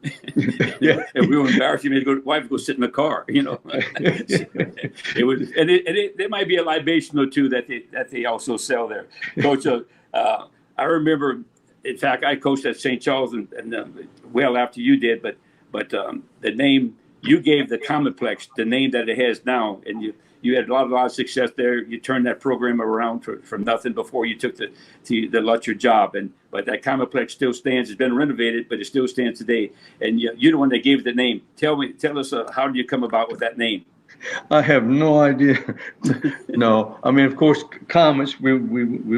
Yeah. And we were embarrassed. He made his wife go sit in the car, It was, and there might be a libation or two that they also sell there. Coach, I remember, in fact, I coached at St. Charles and well after you did, but the name you gave the Commonplex, the name that it has now, and you had a lot of success there. You turned that program around from nothing before you took the Lutcher job. But that Commonplex still stands. It's been renovated, but it still stands today. And you're the one that gave the name. Tell us how did you come about with that name? I have no idea. No, of course, Comets. We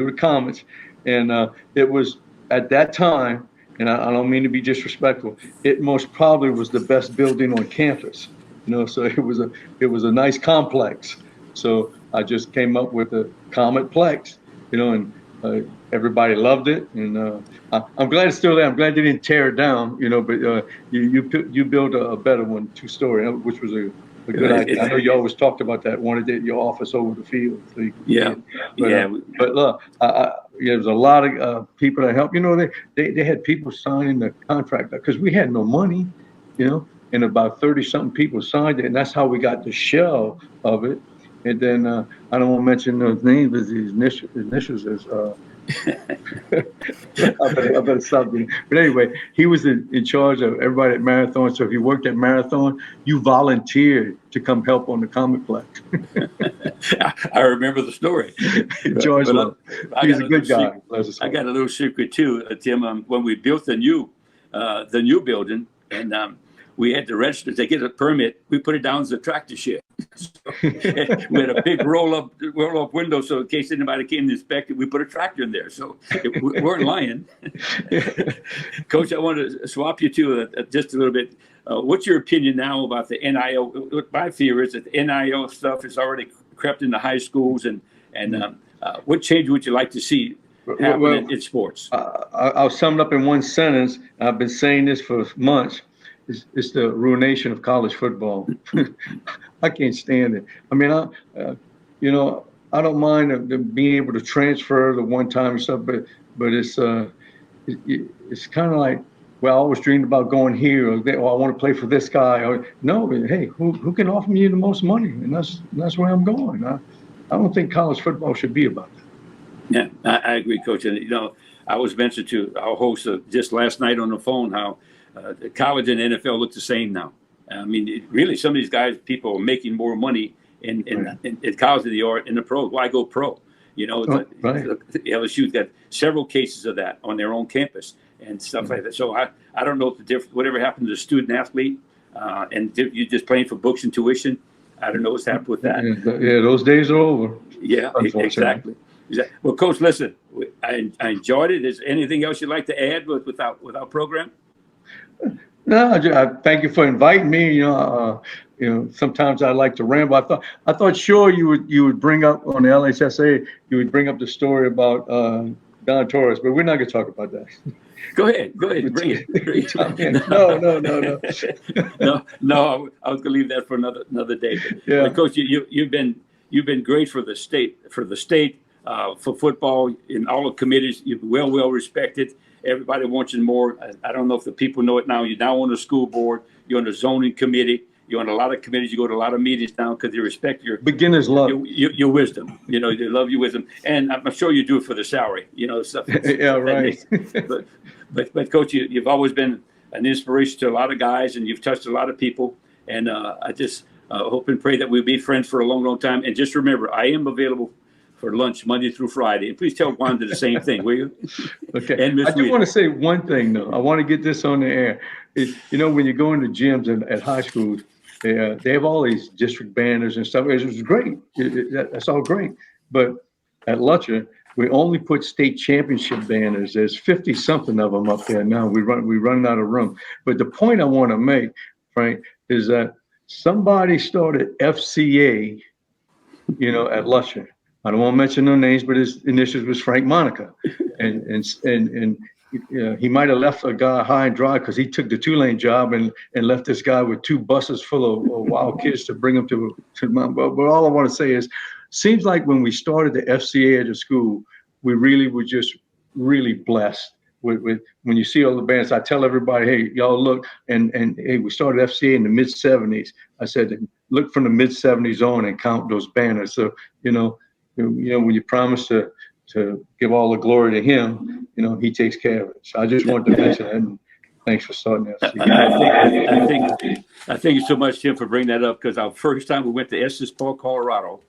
were Comets, and it was at that time. And I don't mean to be disrespectful. It most probably was the best building on campus, So it was a nice complex. So I just came up with a Cometplex, and everybody loved it. And I'm glad it's still there. I'm glad they didn't tear it down, But you built a better one, 2-story, which was a good idea. I know you always talked about that. Wanted your office over the field. So but look, there was a lot of people that helped. They had people signing the contract because we had no money, and about 30-something people signed it, and that's how we got the shell of it. And then I don't want to mention those names, but his initials is. I better stop doing. But anyway, he was in charge of everybody at Marathon. So if you worked at Marathon, you volunteered to come help on the Commonplex. I remember the story. George, he's a good guy. I got a little secret too, Tim. When we built the new building, and we had to register to get a permit, we put it down as a tractor shed. So, we had a big roll-up window, so in case anybody came to inspect it, we put a tractor in there. So we weren't lying. Coach, I want to swap you to just a little bit. What's your opinion now about the NIL? My fear is that the NIL stuff has already crept into high schools, and what change would you like to see happen in sports? I'll sum it up in one sentence. I've been saying this for months. It's the ruination of college football. I can't stand it. I don't mind being able to transfer the one time and stuff, but it's kind of like, well, I always dreamed about going here, or I want to play for this guy. Or no, hey, who can offer me the most money? And that's where I'm going. I don't think college football should be about that. Yeah, I agree, Coach. And I was mentioned to our host just last night on the phone how the college and NFL look the same now. Really, some of these people are making more money in college than they are in the pros. Why go pro? You know, right. LSU's got several cases of that on their own campus and stuff like that. So I don't know if whatever happened to the student athlete, and you're just playing for books and tuition. I don't know what's happened with that. Yeah, those days are over. Yeah, exactly. Well, Coach, listen, I enjoyed it. Is there anything else you'd like to add with our program? No, I thank you for inviting me. Sometimes I like to ramble. I thought sure you would bring up on the LHSA, you would bring up the story about Don Torres, but we're not going to talk about that. Go ahead, bring it. No. I was going to leave that for another day. But Coach, you've been great for the state, for football in all the committees. You're well respected. Everybody wants you more. I don't know if the people know it now. You're now on the school board. You're on the zoning committee. You're on a lot of committees. You go to a lot of meetings now because they respect your beginner's luck, your wisdom. They love your wisdom, and I'm sure you do it for the salary. Stuff. Yeah, right. But Coach, you've always been an inspiration to a lot of guys, and you've touched a lot of people. And I just hope and pray that we'll be friends for a long, long time. And just remember, I am available for lunch Monday through Friday. And please tell Wanda the same thing, will you? Okay. I do want to say one thing, though. I want to get this on the air. When you go into gyms at high schools, they have all these district banners and stuff. It's great. That's all great. But at Lutcher, we only put state championship banners. There's 50-something of them up there now. We run out of room. But the point I want to make, Frank, is that somebody started FCA, at Lutcher. I don't want to mention no names, but his initials was Frank Monica, and he might have left a guy high and dry because he took the Tulane job and left this guy with 2 buses full of wild kids to bring him to Mount. But all I want to say is, seems like when we started the FCA at the school, we really were just really blessed with when you see all the bands. I tell everybody, hey, y'all look, and hey, we started FCA in the mid '70s. I said, look from the mid '70s on and count those banners. So when you promise to give all the glory to him, he takes care of it. So I just wanted to mention that. And thanks for starting that. I thank you so much, Tim, for bringing that up, because our first time we went to Estes Park, Colorado,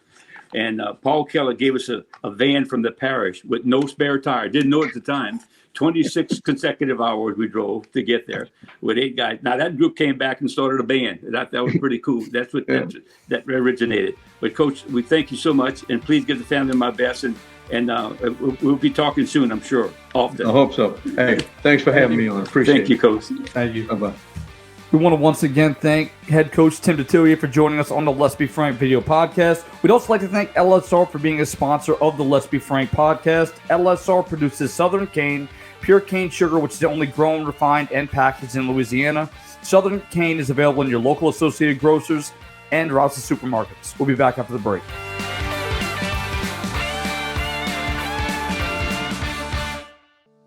and Paul Keller gave us a van from the parish with no spare tire. Didn't know it at the time. 26 consecutive hours we drove to get there with 8 guys. Now that group came back and started a band. That was pretty cool. That's what that originated. But Coach, we thank you so much, and please give the family my best, and we'll be talking soon, I'm sure, often. I hope so. Hey, thanks for having me on. Appreciate it. Thank you, Coach. Thank you. Bye-bye. We want to once again thank head coach Tim Detillier for joining us on the Let's Be Frank video podcast. We'd also like to thank LSR for being a sponsor of the Let's Be Frank podcast. LSR produces Southern Cane, pure cane sugar, which is only grown, refined, and packaged in Louisiana. Southern Cane is available in your local Associated Grocers and Rouse's supermarkets. We'll be back after the break.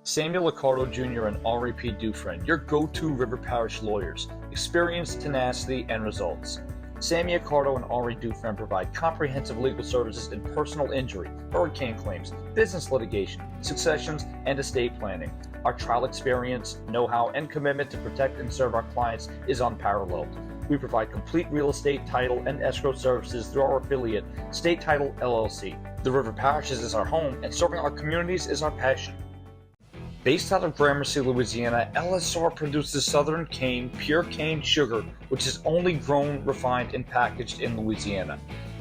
Samuel Liccardo Jr. and Henri P. Dufresne, your go-to River Parish lawyers. Experience, tenacity, and results. Sammy Liccardo and Henri Dufresne provide comprehensive legal services in personal injury, hurricane claims, business litigation, successions, and estate planning. Our trial experience, know-how, and commitment to protect and serve our clients is unparalleled. We provide complete real estate, title, and escrow services through our affiliate, State Title LLC. The River Parishes is our home, and serving our communities is our passion. Based out of Gramercy, Louisiana, LSR produces Southern Cane, pure cane sugar, which is only grown, refined, and packaged in Louisiana.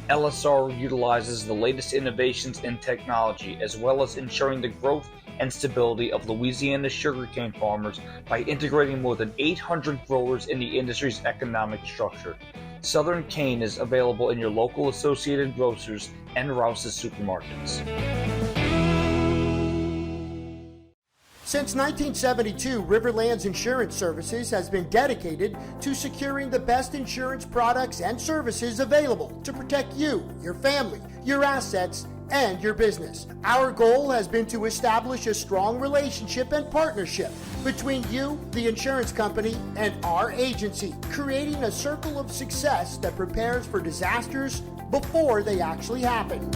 LSR utilizes the latest innovations in technology, as well as ensuring the growth and stability of Louisiana's sugarcane farmers by integrating more than 800 growers in the industry's economic structure. Southern Cane is available in your local Associated Grocers and Rouse's supermarkets. Since 1972, Riverlands Insurance Services has been dedicated to securing the best insurance products and services available to protect you, your family, your assets, and your business. Our goal has been to establish a strong relationship and partnership between you, the insurance company, and our agency, creating a circle of success that prepares for disasters before they actually happen.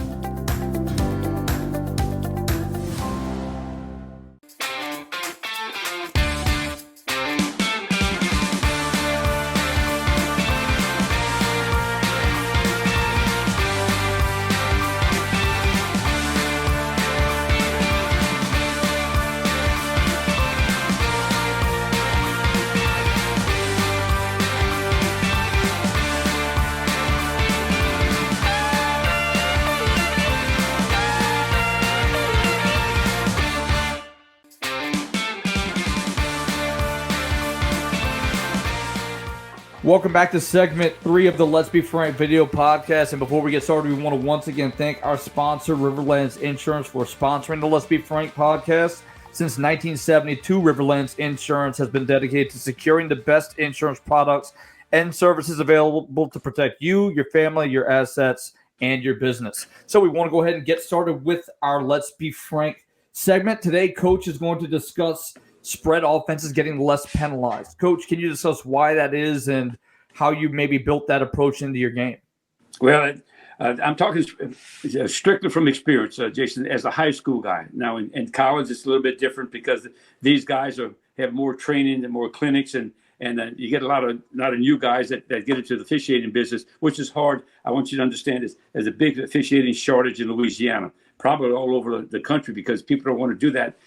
Welcome back to segment 3 of the Let's Be Frank video podcast. And before we get started, we want to once again thank our sponsor, Riverlands Insurance, for sponsoring the Let's Be Frank podcast. Since 1972, Riverlands Insurance has been dedicated to securing the best insurance products and services available to protect you, your family, your assets, and your business. So we want to go ahead and get started with our Let's Be Frank segment. Today, Coach is going to discuss spread offenses getting less penalized. Coach, can you discuss why that is and how you maybe built that approach into your game? Well, I'm talking strictly from experience, Jason, as a high school guy. Now, in college, it's a little bit different because these guys have more training and more clinics, and you get a lot of new guys that get into the officiating business, which is hard. I want you to understand there's a big officiating shortage in Louisiana, probably all over the country, because people don't want to do that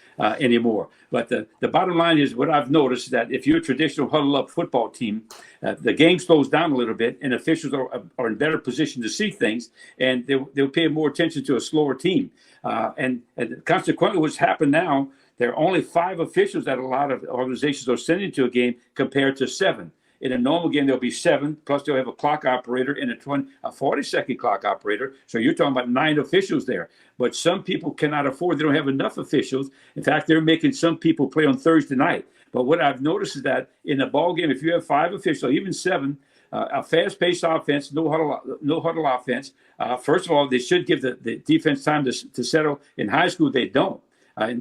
anymore. But the bottom line is, what I've noticed, that if you're a traditional huddle-up football team, the game slows down a little bit, and officials are in better position to see things, and they'll pay more attention to a slower team. And consequently, what's happened now, there are only 5 officials that a lot of organizations are sending to a game compared to 7. In a normal game, there'll be 7, plus they'll have a clock operator and a 40-second clock operator. So you're talking about 9 officials there. But some people cannot afford, they don't have enough officials. In fact, they're making some people play on Thursday night. But what I've noticed is that in a ball game, if you have 5 officials, even 7, a fast-paced offense, no huddle offense, first of all, they should give the defense time to settle. In high school, they don't.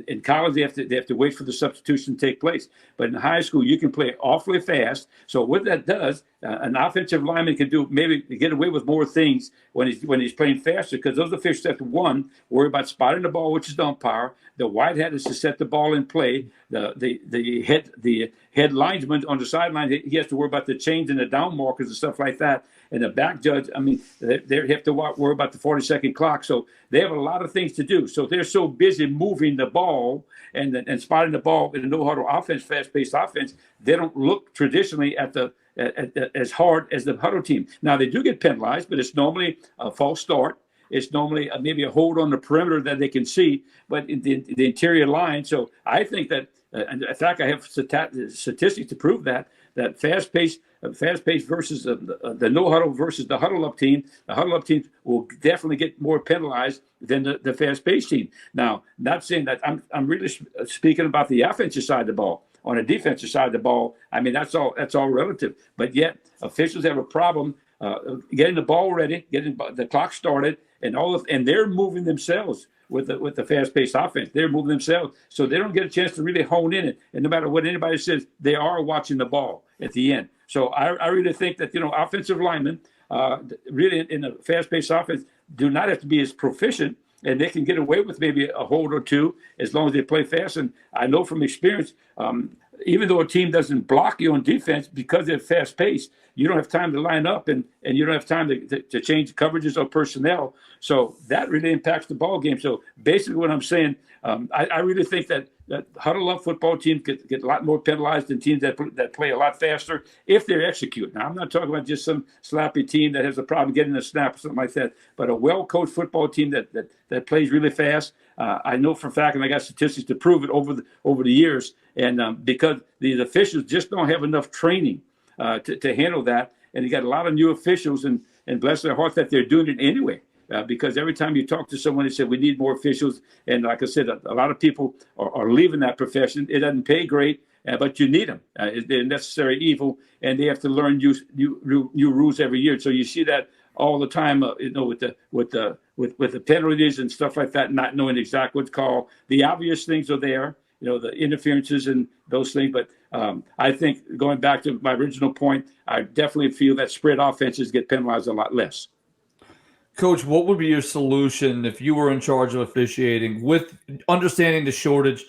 In college, they have to wait for the substitution to take place. But in high school, you can play awfully fast. So what that does, an offensive lineman can do, maybe get away with more things when he's playing faster, because those officials have to, one, worry about spotting the ball, which is the umpire. The white hat is to set the ball in play. The head linesman on the sideline, he has to worry about the change in the down markers and stuff like that. And the back judge, I mean, they have to worry about the 40-second clock. So they have a lot of things to do. So they're so busy moving the ball and spotting the ball in a no-huddle offense, fast-paced offense, they don't look traditionally at as hard as the huddle team. Now, they do get penalized, but it's normally a false start. It's normally maybe a hold on the perimeter that they can see, but in the interior line. So I think that, in fact, I have statistics to prove that fast-paced versus the no-huddle versus the huddle-up team, the huddle-up team will definitely get more penalized than the fast-paced team. Now, not saying that I'm really speaking about the offensive side of the ball. On the defensive side of the ball, I mean, that's all relative. But yet, officials have a problem getting the ball ready, getting the clock started, and they're moving themselves with the fast-paced offense. They're moving themselves, so they don't get a chance to really hone in it. And no matter what anybody says, they are watching the ball at the end. So I really think that, offensive linemen really in a fast-paced offense do not have to be as proficient, and they can get away with maybe a hold or two as long as they play fast. And I know from experience, even though a team doesn't block you on defense, because they're fast-paced, you don't have time to line up, and you don't have time to change coverages or personnel. So that really impacts the ball game. So basically what I'm saying, I really think that huddle-up football teams get a lot more penalized than teams that play a lot faster if they execute. Now, I'm not talking about just some sloppy team that has a problem getting a snap or something like that, but a well-coached football team that plays really fast. I know for a fact, and I got statistics to prove it over the years, and because the officials just don't have enough training to handle that, and you got a lot of new officials, and bless their hearts that they're doing it anyway. Because every time you talk to someone, they say, we need more officials. And like I said, a lot of people are leaving that profession. It doesn't pay great, but you need them. They're necessary evil, and they have to learn new rules every year. So you see that all the time, with the penalties and stuff like that, not knowing exactly what's called. The obvious things are there, the interferences and those things. But I think, going back to my original point, I definitely feel that spread offenses get penalized a lot less. Coach, what would be your solution if you were in charge of officiating? With understanding the shortage,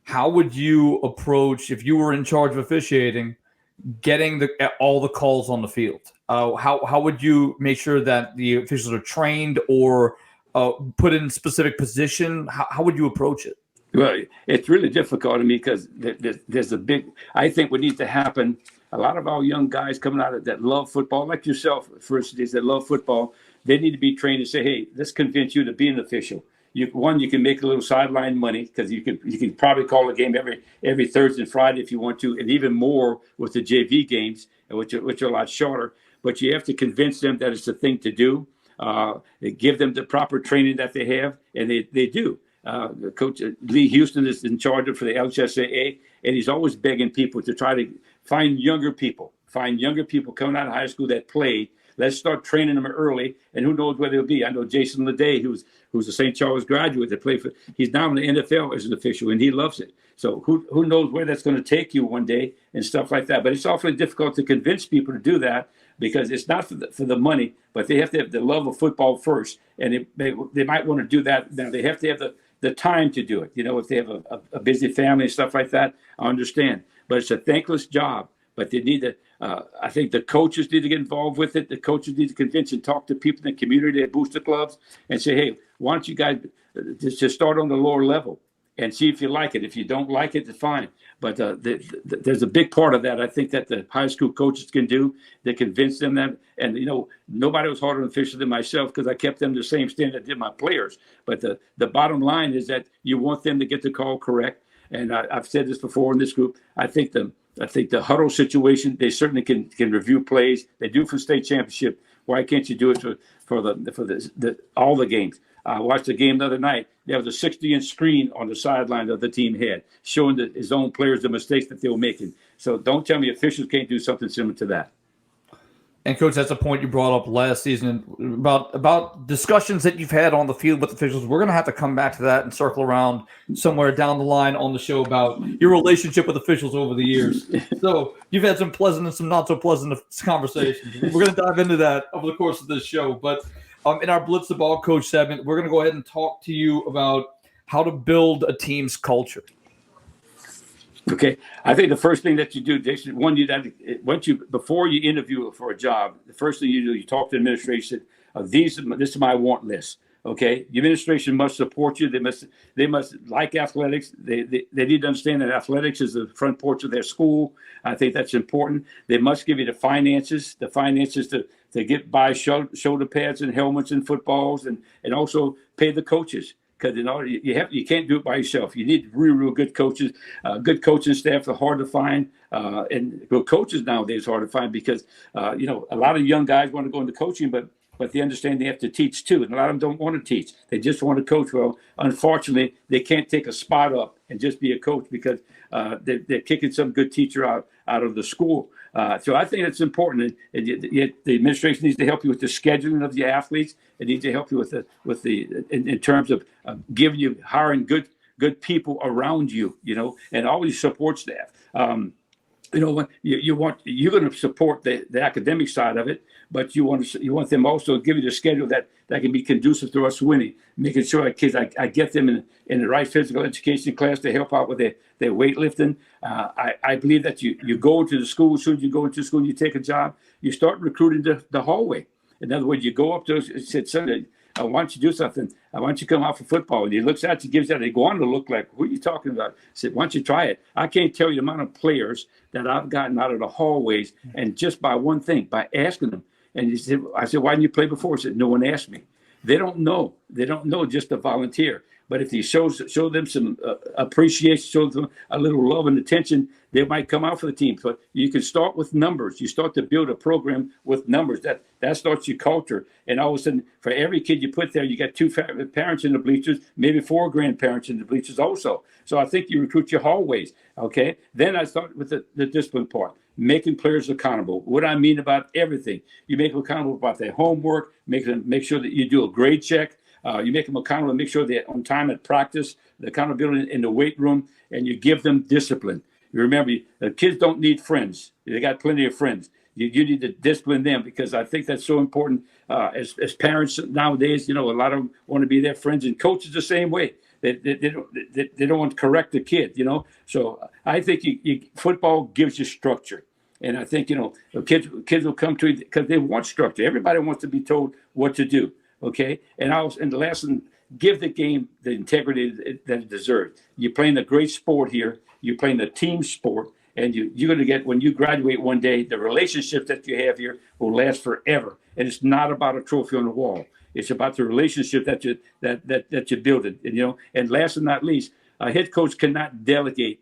how would you approach, if you were in charge of officiating, getting all the calls on the field? How would you make sure that the officials are trained or put in specific position? How would you approach it? Well, it's really difficult to me because there's a big, I think what needs to happen, a lot of our young guys coming out of that love football, like yourself, for instance, that love football, they need to be trained to say, hey, let's convince you to be an official. you can make a little sideline money because you can probably call a game every Thursday and Friday if you want to, and even more with the JV games, which are a lot shorter. But you have to convince them that it's the thing to do. Give them the proper training that they have, and they do. Coach Lee Houston is in charge for the LHSAA, and he's always begging people to try to find younger people coming out of high school that played. Let's start training them early, and who knows where they'll be. I know Jason Leday, who's a St. Charles graduate that played for. He's now in the NFL as an official, and he loves it. So who knows where that's going to take you one day and stuff like that. But it's awfully difficult to convince people to do that because it's not for the money, but they have to have the love of football first, and they might want to do that. Now they have to have the time to do it. If they have a busy family and stuff like that, I understand. But it's a thankless job. But they need to. I think the coaches need to get involved with it. The coaches need to convince and talk to people in the community at booster clubs and say, hey, why don't you guys just start on the lower level and see if you like it. If you don't like it, it's fine. But there's a big part of that I think that the high school coaches can do. They convince them that, and nobody was harder on officials than myself because I kept them the same standard I did my players. But the bottom line is that you want them to get the call correct. And I've said this before in this group. I think the huddle situation, they certainly can review plays. They do for state championship. Why can't you do it for all the games? I watched the game the other night. There was a 60-inch screen on the sideline that the team had, showing his own players the mistakes that they were making. So don't tell me officials can't do something similar to that. And, Coach, that's a point you brought up last season about discussions that you've had on the field with officials. We're going to have to come back to that and circle around somewhere down the line on the show about your relationship with officials over the years. So you've had some pleasant and some not so pleasant conversations. We're going to dive into that over the course of this show. But in our Blitz the Ball Coach segment, we're going to go ahead and talk to you about how to build a team's culture. Okay, I think the first thing that you do, Jason, before you interview for a job, the first thing you do, you talk to the administration. This is my want list. Okay, the administration must support you. They must like athletics. They need to understand that athletics is the front porch of their school. I think that's important. They must give you the finances to get buy shoulder pads and helmets and footballs, and also pay the coaches. Because you can't do it by yourself. You need real good coaches. Good coaching staff are hard to find, and good coaches nowadays are hard to find because a lot of young guys want to go into coaching, but they understand they have to teach too, and a lot of them don't want to teach. They just want to coach. Well, unfortunately, they can't take a spot up and just be a coach because they're kicking some good teacher out of the school. So I think it's important. The administration needs to help you with the scheduling of the athletes. It needs to help you in terms of hiring good people around you, and always support staff. You're going to support the academic side of it, but you want them also to give you the schedule that can be conducive to us winning, making sure our kids, I get them in the right physical education class to help out with their weightlifting. I believe that you go into the school, as soon as you go into school and you take a job, you start recruiting the hallway. In other words, you go up to us and said, Sunday, I want you to do something. I want you to come out for football. And he looks at you, gives that. They go on to look like, who are you talking about? I said, why don't you try it? I can't tell you the amount of players that I've gotten out of the hallways, and just by one thing, by asking them. And I said, why didn't you play before? He said, no one asked me. They don't know. They don't know just to volunteer. But if you show them some appreciation, show them a little love and attention, they might come out for the team. But you can start with numbers. You start to build a program with numbers. That starts your culture. And all of a sudden, for every kid you put there, you got 2 parents in the bleachers, maybe 4 grandparents in the bleachers also. So I think you recruit your hallways. Okay. Then I start with the discipline part. Making players accountable. What I mean about everything. You make them accountable about their homework, make sure that you do a grade check. You make them accountable and make sure they're on time at practice, the accountability in the weight room, and you give them discipline. You remember, the kids don't need friends. They got plenty of friends. You need to discipline them because I think that's so important. As parents nowadays, a lot of them want to be their friends, and coaches the same way. They don't want to correct the kid, So I think football gives you structure. And I think, kids will come to you because they want structure. Everybody wants to be told what to do. Okay. And the last one, give the game the integrity that it deserves. You're playing a great sport here. You're playing a team sport. And you're going to get, when you graduate one day, the relationship that you have here will last forever. And it's not about a trophy on the wall. It's about the relationship that you build it. And, and last but not least, a head coach cannot delegate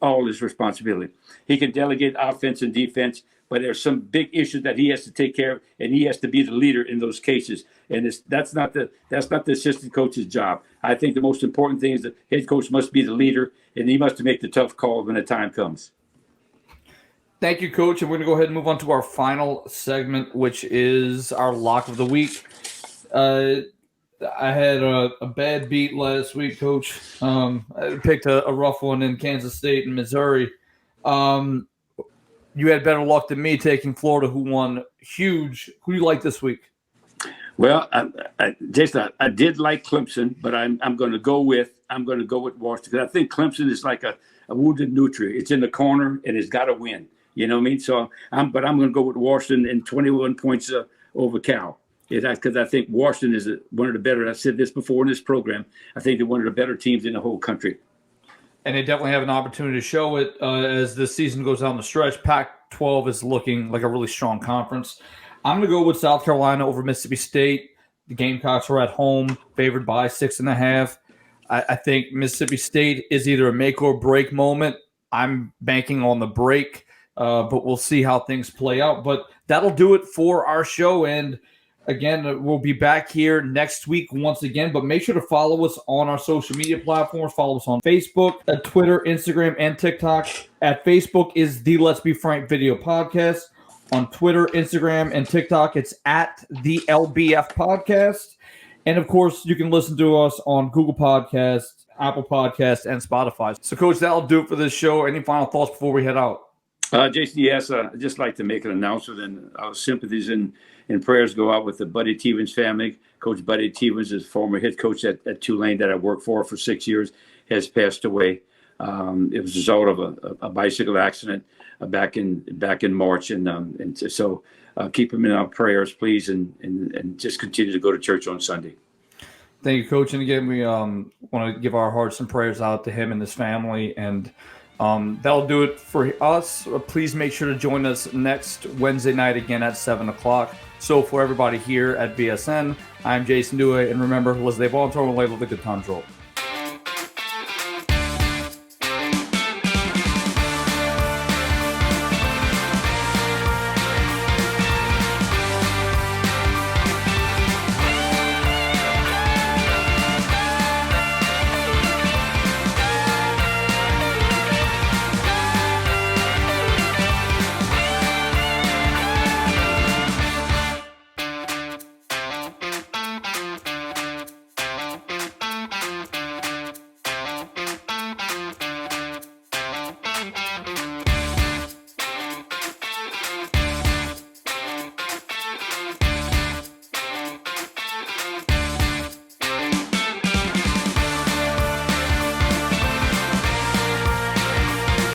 all his responsibility. He can delegate offense and defense, but there's some big issues that he has to take care of, and he has to be the leader in those cases. And that's not the assistant coach's job. I think the most important thing is the head coach must be the leader, and he must make the tough call when the time comes. Thank you, Coach. And we're going to go ahead and move on to our final segment, which is our lock of the week. I had a bad beat last week, Coach. I picked a rough one in Kansas State and Missouri. You had better luck than me taking Florida, who won huge. Who do you like this week? Well, Jason, I did like Clemson, but I'm going to go with Washington. I think Clemson is like a wounded nutria. It's in the corner and it's got to win. You know what I mean? So I'm going to go with Washington and 21 points over Cal. Because I think Washington is one of the better. I've said this before in this program. I think they're one of the better teams in the whole country. And they definitely have an opportunity to show it as the season goes down the stretch. Pac-12 is looking like a really strong conference. I'm going to go with South Carolina over Mississippi State. The Gamecocks are at home, favored by 6.5. I think Mississippi State is either a make or break moment. I'm banking on the break, but we'll see how things play out. But that'll do it for our show. And again, we'll be back here next week once again, but make sure to follow us on our social media platforms. Follow us on Facebook, Twitter, Instagram, and TikTok. At Facebook is the Let's Be Frank Video Podcast. On Twitter, Instagram, and TikTok, it's at the LBF Podcast. And, of course, you can listen to us on Google Podcasts, Apple Podcasts, and Spotify. So, Coach, that'll do it for this show. Any final thoughts before we head out? Jason, yes, I'd just like to make an announcement, and our sympathies and prayers go out with the Buddy Tevens family. Coach Buddy Tevens is former head coach at Tulane that I worked for 6 years, has passed away. It was a result of a bicycle accident back in March, and so keep him in our prayers, please, and just continue to go to church on Sunday. Thank you, Coach. And again, we want to give our hearts and prayers out to him and his family, and that'll do it for us. Please make sure to join us next Wednesday night again at 7 o'clock. So for everybody here at BSN, I'm Jason Duhe, and remember, let's live on the good times roll.